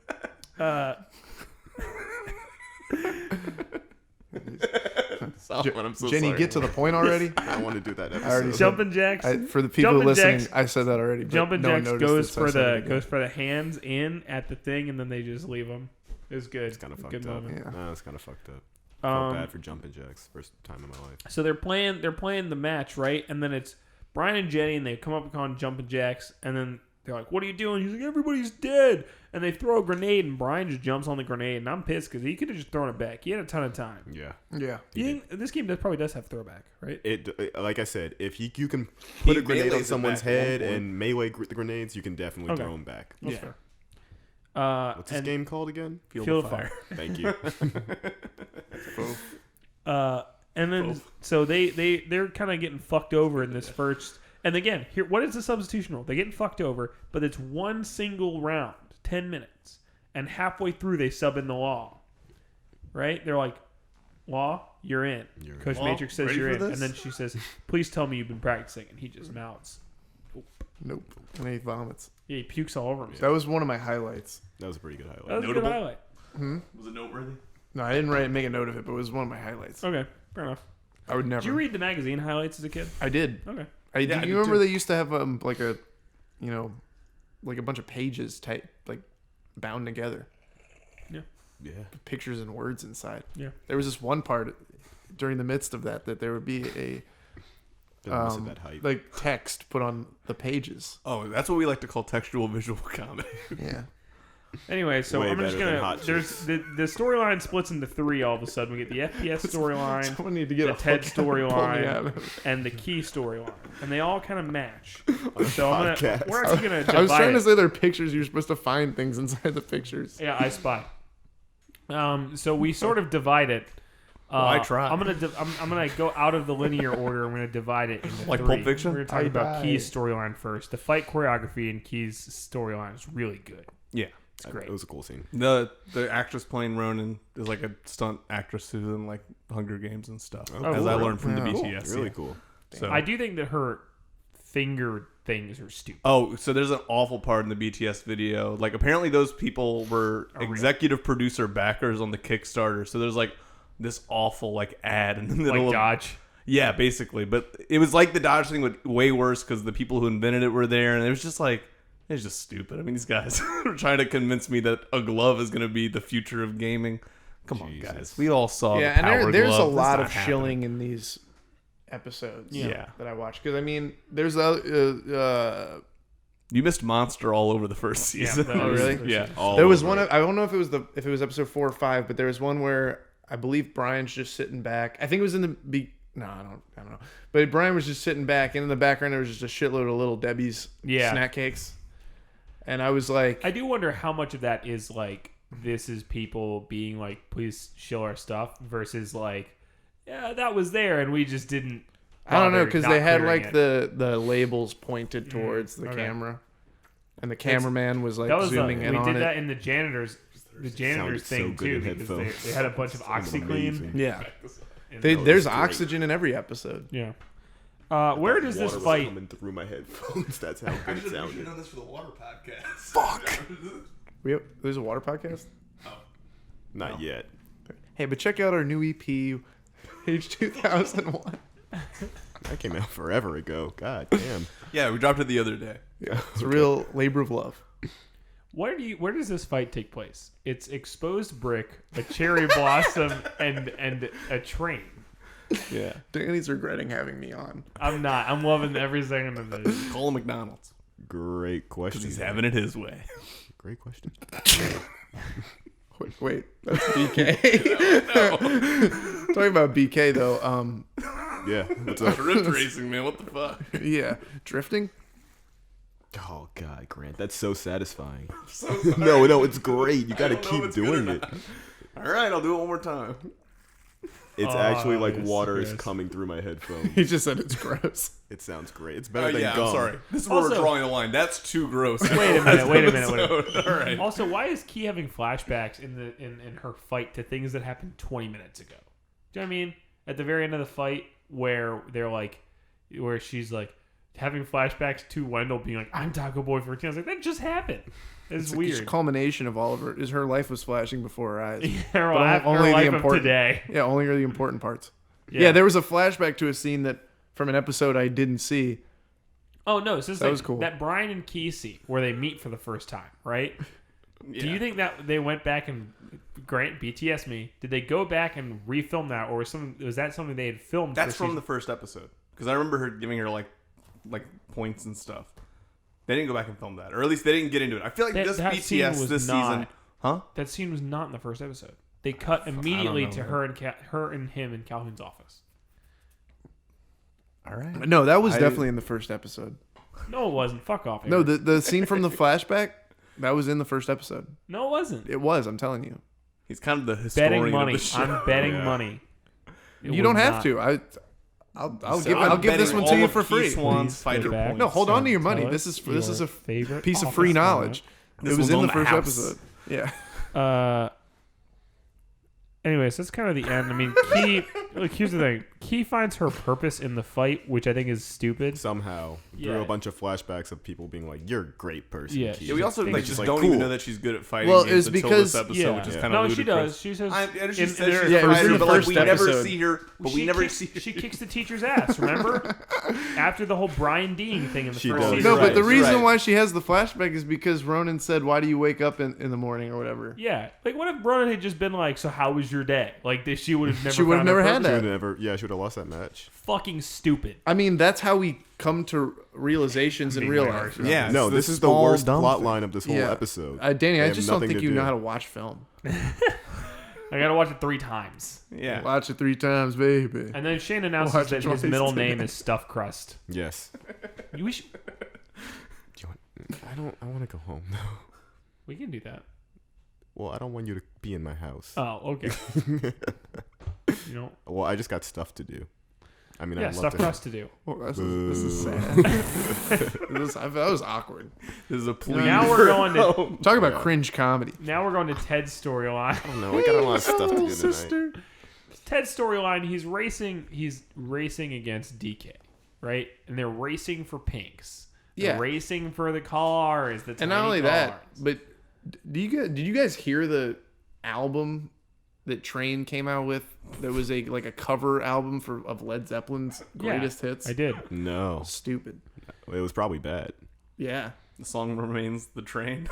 S1: Solomon, I'm so
S4: Jenny,
S1: sorry.
S4: get to the point already.
S2: I want to do that episode.
S4: already-
S3: Jumping Jacks.
S4: For the people
S3: Jumpin'
S4: listening,
S3: Jacks-
S4: I said that already. but
S3: Jumping
S4: no one
S3: Jacks
S4: noticed
S3: goes
S4: it, so I
S3: for
S4: said it
S3: the
S4: again.
S3: goes for the hands in at the thing, and then they just leave them. It was good.
S2: It's kind of fucked
S3: Good
S2: up.
S3: moment.
S4: Yeah.
S2: No, it's kind of fucked up. Felt
S3: Um,
S2: bad for jumping jacks. First time in my life.
S3: So they're playing the match, right? And then it's Brian and Jenny, and they come up on Jumping Jacks, and then they're like, "What are you doing?" He's like, "Everybody's dead." And they throw a grenade, and Brian just jumps on the grenade, and I'm pissed because he could have just thrown it back. He had a ton of time.
S2: Yeah.
S4: Yeah.
S3: You think this game probably does have throwback, right?
S2: It like I said, if you can put a grenade on
S1: melees it
S2: someone's
S1: back at one
S2: head
S1: point.
S2: and melee the grenades, you can definitely
S3: Okay.
S2: throw them back.
S3: That's
S4: Yeah.
S3: fair.
S2: What's this game called again?
S3: Field of Fire.
S2: Thank you.
S3: And then so they're kind of getting fucked over in this first. And again, here, what is the substitution rule? They're getting fucked over, but it's one single round, 10 minutes, and halfway through they sub in the law. Right? They're like, "Law, you're in." Coach
S1: Law,
S3: Matrix says
S1: ready
S3: you're
S1: for
S3: in,
S1: this?
S3: and then she says, "Please tell me you've been practicing," and he just mouths.
S4: Nope. And he vomits.
S3: Yeah, he pukes all over himself.
S4: That was one of my highlights.
S2: That was a pretty good highlight.
S3: That was a good
S1: Notable?
S3: highlight.
S1: Was it noteworthy?
S4: No, I didn't make a note of it, but it was one of my highlights.
S3: Okay, fair enough.
S4: I would never.
S3: Did you read the magazine highlights as a kid?
S4: I did.
S3: Okay.
S4: Do
S1: I
S4: you
S1: did
S4: remember
S1: too.
S4: they used to have like a, like a bunch of pages like bound together,
S2: Yeah.
S4: pictures and words inside.
S3: Yeah.
S4: There was this one part during the midst of that there would be a
S2: Been missing that hype.
S4: like text put on the pages.
S1: Oh, that's what we like to call textual visual comedy.
S4: Yeah.
S3: Anyway, so
S2: Way
S3: I'm just
S2: better than
S3: gonna.
S2: Hot
S3: There's the storyline splits into three. All of a sudden, we get the FPS storyline,
S4: Someone need to get
S3: the
S4: a
S3: Ted
S4: hook and pull me
S3: storyline,
S4: out of it.
S3: and the Key storyline, and they all kind of match. So
S2: podcast.
S3: we're actually gonna divide
S4: I was trying to
S3: it.
S4: say there are pictures. You're supposed to find things inside the pictures.
S3: Yeah, I spy. So we sort of divide it.
S1: I try.
S3: I'm gonna go out of the linear order. I'm gonna divide it into
S1: Like
S3: three.
S1: Pulp Fiction?
S3: We're gonna talk
S4: I
S3: about
S4: died.
S3: Key's storyline first. The fight choreography in Key's storyline is really good.
S1: Yeah.
S3: It's great.
S2: It was a cool scene.
S1: The actress playing Ronan is like a stunt actress who's in like Hunger Games and stuff.
S2: Oh,
S1: as I
S2: cool.
S1: learned from the
S4: Yeah. Cool.
S1: BTS.
S2: Really
S1: yeah.
S2: cool.
S1: So
S3: I do think that her finger things are stupid.
S1: Oh, so there's an awful part in the BTS video. Like apparently those people were executive producer backers on the Kickstarter. So there's like this awful like ad in the middle
S3: Like
S1: of
S3: Dodge.
S1: Yeah, basically. But it was like the Dodge thing, but way worse because the people who invented it were there, and it was just like it's just stupid. I mean, these guys are trying to convince me that a glove is going to be the future of gaming. Come on, guys. We all saw
S4: Yeah,
S1: the
S4: and
S1: Power
S4: there's a
S1: Glove.
S4: lot
S1: That's
S4: of
S1: not
S4: shilling in these episodes.
S1: Yeah.
S4: that I watched because I mean, there's
S1: You missed Monster all over the first season.
S3: that was-
S4: really?
S1: Yeah.
S2: All
S4: there was
S2: over
S4: one.
S2: it.
S4: I don't know if it was episode 4 or 5, but there was one where I believe Brian's just sitting back. I think it was in the no, I don't know. But Brian was just sitting back, and in the background there was just a shitload of little Debbie's snack cakes. And I was like,
S3: I do wonder how much of that is like this is people being like, please shill our stuff versus like, yeah, that was there and we just didn't.
S4: I don't know,
S3: bother
S4: because
S3: not
S4: they had
S3: clearing
S4: like
S3: it.
S4: the labels pointed towards the
S3: okay.
S4: camera, and the cameraman was like
S3: That was
S4: zooming in
S3: we
S4: on
S3: did
S4: it.
S3: that in the janitors
S2: Sounded so
S3: thing
S2: good
S3: too
S2: in
S3: because
S2: headphones.
S3: they had a bunch of
S2: Sounded
S3: OxyClean.
S2: amazing.
S4: Yeah,
S3: in
S4: there's
S2: was great.
S4: oxygen in every episode.
S3: Yeah. Where does this
S2: Water was
S3: fight?
S2: coming through my headphones. That's how good it sounded.
S1: this for the water podcast.
S4: Fuck. There's a water podcast.
S2: Not yet.
S4: Hey, but check out our new EP, page 2001.
S2: That came out forever ago. God damn.
S1: Yeah, we dropped it the other day.
S4: Yeah, it's a real labor of love.
S3: Where does this fight take place? It's exposed brick, a cherry blossom, and a train.
S1: Yeah.
S4: Danny's regretting having me on.
S3: I'm not. I'm loving every second of this.
S1: Call him McDonald's.
S2: Great question.
S1: Because he's having it his way.
S2: Great question.
S4: Wait, that's BK. Talking about BK though,
S2: Yeah. What's up?
S1: Drift racing, man. What the fuck?
S4: yeah, drifting.
S2: Oh God, Grant, that's so satisfying. No, it's great. You gotta
S1: don't know if
S2: keep
S1: it's good
S2: doing
S1: or
S2: it.
S1: not. All right, I'll do it one more time.
S2: It's
S3: Oh,
S2: actually like
S3: yes,
S2: water is
S3: yes.
S2: coming through my headphones.
S4: He just said it's gross.
S2: It sounds great. It's
S1: Oh,
S2: better than
S1: yeah,
S2: gum.
S1: I'm sorry. This is where
S3: Also-
S1: we're drawing the line. That's too gross.
S3: Wait a minute.
S1: All right.
S3: Also, why is Key having flashbacks in her fight to things that happened 20 minutes ago? Do you know what I mean? At the very end of the fight, where she's like having flashbacks to Wendell being like, "I'm Taco Boy 14." I was like, that just happened. It's
S4: It's
S3: weird.
S4: a culmination of all of her. Her life was flashing before her eyes.
S3: Her
S4: But
S3: life,
S4: only
S3: her
S4: the
S3: life of
S4: important-
S3: today.
S4: Yeah, only the important parts. Yeah, there was a flashback to a scene that from an episode I didn't see.
S3: Oh no, so this
S4: That was cool.
S3: That Brian and Key scene where they meet for the first time, right? Do you think that they went back and Grant BTS me? Did they go back and refilm that, or was that something they had filmed?
S1: That's
S3: for
S1: from
S3: season-
S1: the first episode. Because I remember her giving her like points and stuff. They didn't go back and film that, or at least they didn't get into it. I feel like
S3: That scene
S1: BTS
S3: was
S1: this
S3: not-
S1: season, huh?
S3: That scene was not in the first episode. They cut immediately to her and him in Calhoun's office.
S1: All right.
S4: No, that was definitely in the first episode.
S3: No, it wasn't. Fuck off.
S4: No,
S3: Eric.
S4: the scene from the flashback, that was in the first episode.
S3: No, it wasn't.
S4: It was, I'm telling you.
S1: He's kind of the historian
S3: Betting money.
S1: of the show.
S3: I'm betting money. It
S4: You
S3: was
S4: don't have
S3: not.
S4: to. I'll
S1: I'm
S4: give this
S1: betting
S4: one to
S1: all
S4: you
S1: of
S4: for free.
S1: Keith Swan's
S3: Please
S1: fighter
S3: go back.
S1: points.
S4: No, hold on to your
S3: Tell
S4: money.
S3: us
S4: This is
S3: your
S4: a
S3: favorite
S4: piece of
S3: office
S4: free
S3: moment.
S4: knowledge.
S1: This
S4: It was
S1: one's
S4: in
S1: on
S4: the
S1: the
S4: first
S1: house.
S4: episode. Yeah.
S3: Anyways, that's kind of the end. I mean, Key. Look, here's the thing. Key finds her purpose in the fight, which I think is stupid.
S2: Somehow through
S3: Yeah.
S2: a bunch of flashbacks of people being like, "You're a great person."
S3: Yeah,
S2: Keith."
S1: Yeah, we also
S3: She's
S1: like just
S2: like,
S1: don't
S2: cool.
S1: even know that she's good at fighting
S4: Well,
S1: games
S4: it's
S1: until
S4: because-
S1: this episode, which is kind of
S3: no,
S1: ludicrous.
S3: she does. She says.
S1: And she
S3: in
S1: says
S3: there-
S1: she's
S4: Yeah,
S1: a
S4: it was in
S1: fighter,
S4: the
S1: but like
S4: first
S1: we never
S4: episode.
S1: see her. But we never see.
S3: She kicks the teacher's ass. Remember? After the whole Brian Dean thing in the
S2: She
S3: first
S2: does.
S3: season.
S4: No, but the
S1: Right,
S4: reason
S1: right.
S4: why she has the flashback is because Ronan said, "Why do you wake up in the morning or whatever?"
S3: Yeah, like what if Ronan had just been like, "So how was your day?" Like this, she would have never.
S4: She would have
S3: found her
S4: never had
S3: purpose.
S2: She
S4: that.
S2: would never. Yeah, she would have lost that match.
S3: Fucking stupid.
S4: I mean, that's how we come to realizations in real life.
S1: Yeah,
S2: No,
S1: it's
S2: this
S1: the
S2: is the
S1: small,
S2: worst
S1: dumb
S2: plot
S1: thing.
S2: line of this whole
S4: Yeah.
S2: episode.
S4: Danny,
S2: They
S4: I
S2: have
S4: just don't
S2: nothing
S4: think
S2: to
S4: you know
S2: do.
S4: how to watch film.
S3: I gotta watch it 3 times.
S1: Yeah.
S4: Watch it 3 times, baby.
S3: And then Shane announces
S4: Watch it
S3: that his
S4: twice.
S3: middle name is Stuffed Crust.
S2: Yes.
S3: We should,
S2: Do you want, I don't. I want to go home though.
S3: we can do that.
S2: Well, I don't want you to be in my house.
S3: Oh, okay. You know,
S2: Well, I just got stuff to do. I mean,
S3: yeah,
S2: I'd love
S3: Stuffed
S2: to.
S3: Crust to do.
S4: Oh, this is sad. That was awkward.
S1: This is a plea.
S3: Now we're going to
S4: Talk about cringe comedy.
S3: now we're going to Ted's storyline.
S2: I don't know. We got a lot of stuff to do tonight.
S4: Sister.
S3: Ted's storyline, he's racing against DK, right? And they're racing for pinks. They're
S4: Yeah.
S3: racing for the cars. The
S4: And not
S3: tiny
S4: only that,
S3: cars.
S4: but did you guys hear the album that Train came out with? There was a cover album of Led Zeppelin's greatest hits.
S3: I did.
S2: No,
S4: Stupid.
S2: it was probably bad.
S4: Yeah.
S1: The song remains the train.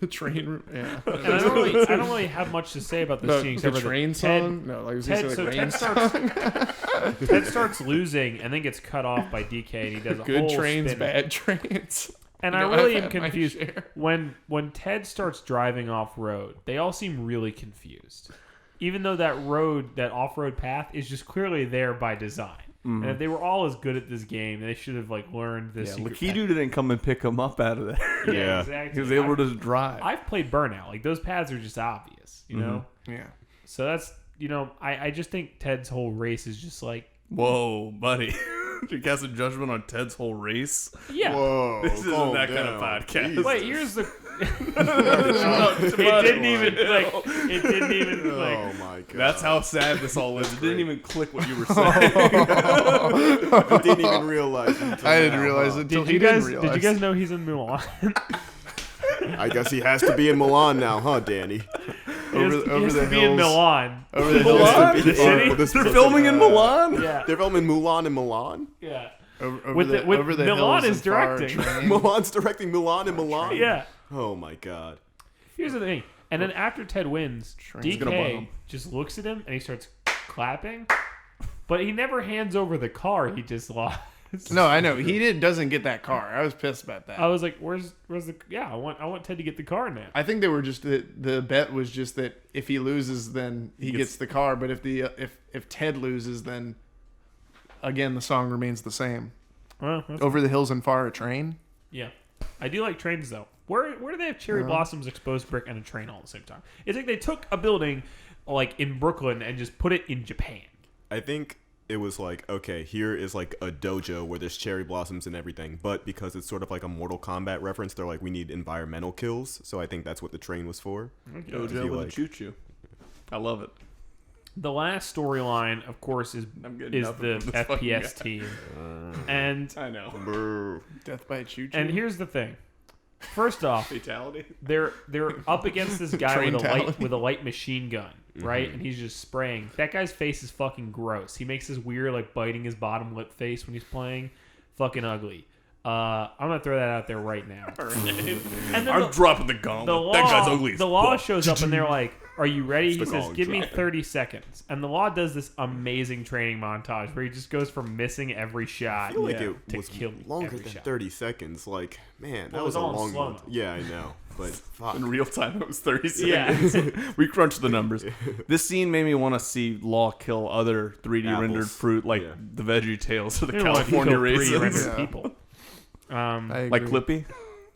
S4: The train. Yeah.
S3: And I don't really have much to say about this
S4: No,
S3: scene
S4: the
S3: except for
S4: train
S3: Ted,
S4: song. No, like was
S3: Ted,
S4: like
S3: so
S4: rain
S3: Ted starts losing and then gets cut off by DK and he does a
S4: Good
S3: whole
S4: trains,
S3: spin.
S4: bad trains.
S3: And
S4: You
S3: I
S4: know,
S3: really
S4: I've
S3: am
S4: had my
S3: confused.
S4: share.
S3: When Ted starts driving off road, they all seem really confused. Even though that off-road path is just clearly there by design. And if they were all as good at this game, they should have learned this.
S1: Yeah,
S3: secret
S1: Lakitu didn't come and pick him up out of there.
S3: path.
S2: Yeah.
S3: exactly.
S1: He was able to drive.
S3: I've played Burnout. Like those paths are just obvious, you know.
S4: Yeah.
S3: So that's I just think Ted's whole race is just like
S1: Whoa, buddy. You're casting judgment on Ted's whole race?
S3: yeah.
S2: Whoa,
S1: This isn't that kind of podcast.
S3: Wait, here's the.
S1: Oh,
S3: it didn't even like. It didn't even
S2: Oh
S3: like.
S2: my god.
S1: That's how sad this all is. It didn't even click what you were saying.
S2: I didn't even realize. Until
S4: I didn't
S2: now,
S4: realize
S2: huh?
S4: it until
S3: Did
S4: he
S3: you guys?
S4: didn't
S3: Did you
S4: realize.
S3: guys know he's in Mulan?
S2: I guess he has to be in Milan now, huh, Danny?
S3: He has to be in Milan.
S4: Over the
S1: Milan?
S4: hills.
S3: The city?
S2: Oh, this
S1: They're
S2: was
S1: filming in
S2: like,
S1: Milan?
S3: Yeah,
S2: They're filming Mulan in Milan.
S3: yeah.
S4: Over
S3: With
S4: the,
S3: with
S4: over the
S3: Milan
S4: hills
S3: is
S4: and far
S3: directing.
S4: train.
S2: Milan's directing Mulan in Milan.
S3: Yeah.
S2: Oh my god.
S3: Here's the thing. And then after Ted wins,
S4: Train's gonna blow
S3: DK
S4: him.
S3: just looks at him and he starts clapping, but he never hands over the car he just lost.
S4: No, I know doesn't get that car. I was pissed about that.
S3: I was like, "Where's the? Yeah, I want Ted to get the car now."
S4: I think they were just the bet was just that if he loses, then he gets the car. But if Ted loses, then again the song remains the same.
S3: Well, that's-
S4: Over the hills and far a train.
S3: yeah, I do like trains though. Where do they have cherry blossoms, exposed brick, and a train all at the same time? It's like they took a building like in Brooklyn and just put it in Japan.
S2: I think it was like, okay, here is like a dojo where there's cherry blossoms and everything, but because it's sort of like a Mortal Kombat reference, they're like, we need environmental kills. So I think that's what the train was for.
S1: Dojo
S2: feel
S1: with a
S2: like-
S1: choo-choo. I love it.
S3: The last storyline, of course, is
S1: I'm getting
S3: the
S1: nothing from this fucking
S3: FPS
S1: guy.
S3: team, and
S1: I know.
S2: Brr.
S4: Death by a choo choo.
S3: and here's the thing. First off,
S1: Fatality.
S3: they're up against this guy
S4: Train talent.
S3: with a light machine gun, right? And he's just spraying. That guy's face is fucking gross. He makes this weird like biting his bottom lip face when he's playing. Fucking ugly. I'm gonna throw that out there right now. And then
S1: I'm dropping the gauntlet.
S3: the law,
S1: That guy's ugly as
S3: the law
S1: fuck.
S3: shows up and they're like, Are you ready? He
S2: Strong
S3: says, give me
S2: drive.
S3: 30 seconds. And the Law does this amazing training montage where he just goes from missing every shot
S2: I feel like
S3: to
S2: it was
S3: kill
S2: longer
S3: every
S2: than
S3: shot.
S2: 30 seconds. Like, man,
S3: Well,
S2: that
S3: it
S2: was
S3: was
S2: a
S3: all in
S2: long
S3: slow-mo.
S2: one. Yeah, I know. But fuck.
S1: In real time, it was 30
S3: Yeah.
S1: seconds. We crunched the numbers. This scene made me want to see Law kill other 3D
S2: Apples.
S1: rendered fruit like
S2: Yeah.
S1: the Veggie Tales or the
S3: They don't want to
S1: California
S3: kill 3
S1: raisins.
S3: rendered
S4: Yeah.
S3: people.
S4: I
S1: Like
S4: agree.
S1: Clippy.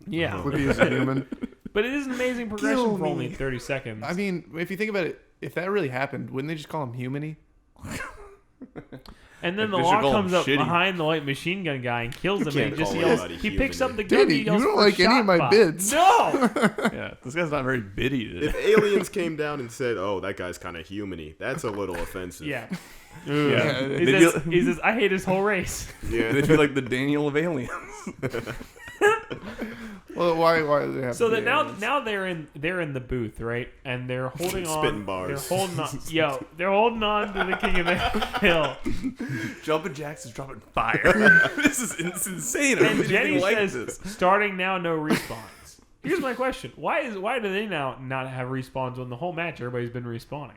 S3: Yeah.
S4: Clippy is a human.
S3: But it is an amazing progression
S4: Kill
S3: for only
S4: me.
S3: 30 seconds.
S4: I mean, if you think about it, if that really happened, wouldn't they just call him Humany?
S3: And then the
S1: They should
S3: Law
S1: call him
S3: comes up
S1: shitty.
S3: behind the light machine gun guy and kills him.
S2: can't
S3: And just
S2: call
S3: yells.
S2: anybody
S3: He picks
S2: human.
S3: up the gun.
S4: Diddy,
S3: and he yells
S4: you don't
S3: for
S4: like any of my
S3: shot
S4: bids.
S3: No.
S1: Yeah, this guy's not very bitty today.
S2: If aliens came down and said, "Oh, that guy's kind of human-y," that's a little offensive.
S3: Yeah.
S1: Yeah.
S3: He
S1: They'd
S3: says,
S1: be-
S3: he says, I hate his whole race.
S2: Yeah.
S1: They'd be like the Daniel of aliens.
S4: Well, why do they have
S3: So
S4: to
S3: that
S4: be
S3: now
S4: aliens?
S3: they're in the booth, right? And they're holding on.
S2: Spitting bars.
S3: They're holding on. They're holding on to the King of the Hill.
S1: Jumpin' Jacks is dropping fire. It's insane. I don't
S3: And
S1: think
S3: Jenny
S1: anything like
S3: says,
S1: this.
S3: starting now, no respawns. Here's my question: Why do they now not have respawns when the whole match everybody's been respawning?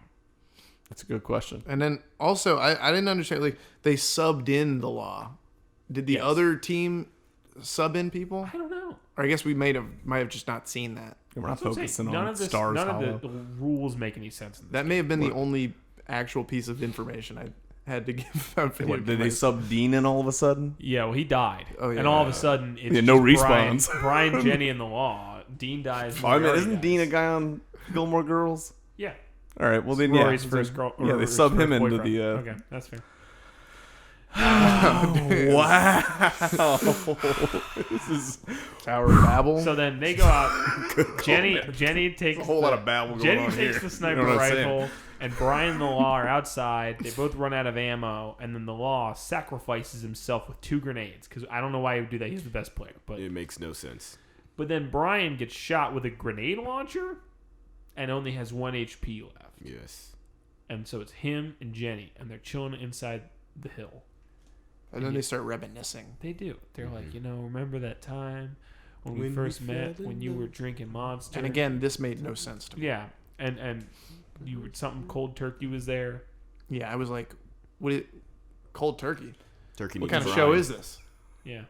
S1: That's a good question.
S4: And then also, I didn't understand. Like they subbed in the Law. Did the
S3: Yes.
S4: other team sub in people?
S3: I don't know.
S4: Or I guess we might have just not seen that.
S1: We're not
S3: That's what I'm
S1: focusing
S3: saying.
S1: on
S3: None of this,
S1: Stars
S3: none
S1: Hollow.
S3: of the rules make any sense. In this
S4: That may have been the only actual piece of information I had to give out. Video
S1: What, did they
S4: game.
S1: sub Dean in all of a sudden?
S3: Yeah, well, he died.
S4: Oh, yeah.
S3: And all of a sudden, it's
S1: Yeah, no
S3: just Brian,
S1: respawns.
S3: Brian, Jenny, and the Law. Dean dies.
S1: Oh, I mean,
S3: Rory
S1: isn't
S3: dies.
S1: Dean a guy on Gilmore Girls?
S3: Yeah.
S1: All right, well then,
S3: Rory's
S1: yeah.
S3: first girl.
S1: Yeah,
S3: or
S1: they
S3: his
S1: sub
S3: first
S1: him into
S3: boyfriend.
S1: the.
S3: Okay, that's fair.
S1: Wow. This is
S4: Tower of Babel.
S3: So then they go out. Jenny takes
S1: a whole lot of babble going
S3: Jenny
S1: on
S3: takes
S1: here.
S3: the sniper
S1: You know what I'm saying?
S3: rifle, and Brian and the Law are outside. They both run out of ammo, and then the Law sacrifices himself with 2 grenades because I don't know why he would do that. He's the best player, but
S2: It makes no sense.
S3: then Brian gets shot with a grenade launcher, and only has 1 HP left.
S2: Yes.
S3: And so it's him and Jenny, and they're chilling inside the hill.
S4: and then they start reminiscing.
S3: They do. They're like, remember that time when we
S2: When we
S3: first met,
S2: fell in
S3: when you were
S2: love.
S3: drinking Monster?
S4: And again, this made no sense to me.
S3: yeah, and you were something cold turkey was there.
S4: Yeah, I was like, "What? Cold turkey?
S2: Turkey
S4: What
S2: needs
S4: kind of
S2: brine.
S4: show is this?"
S3: Yeah,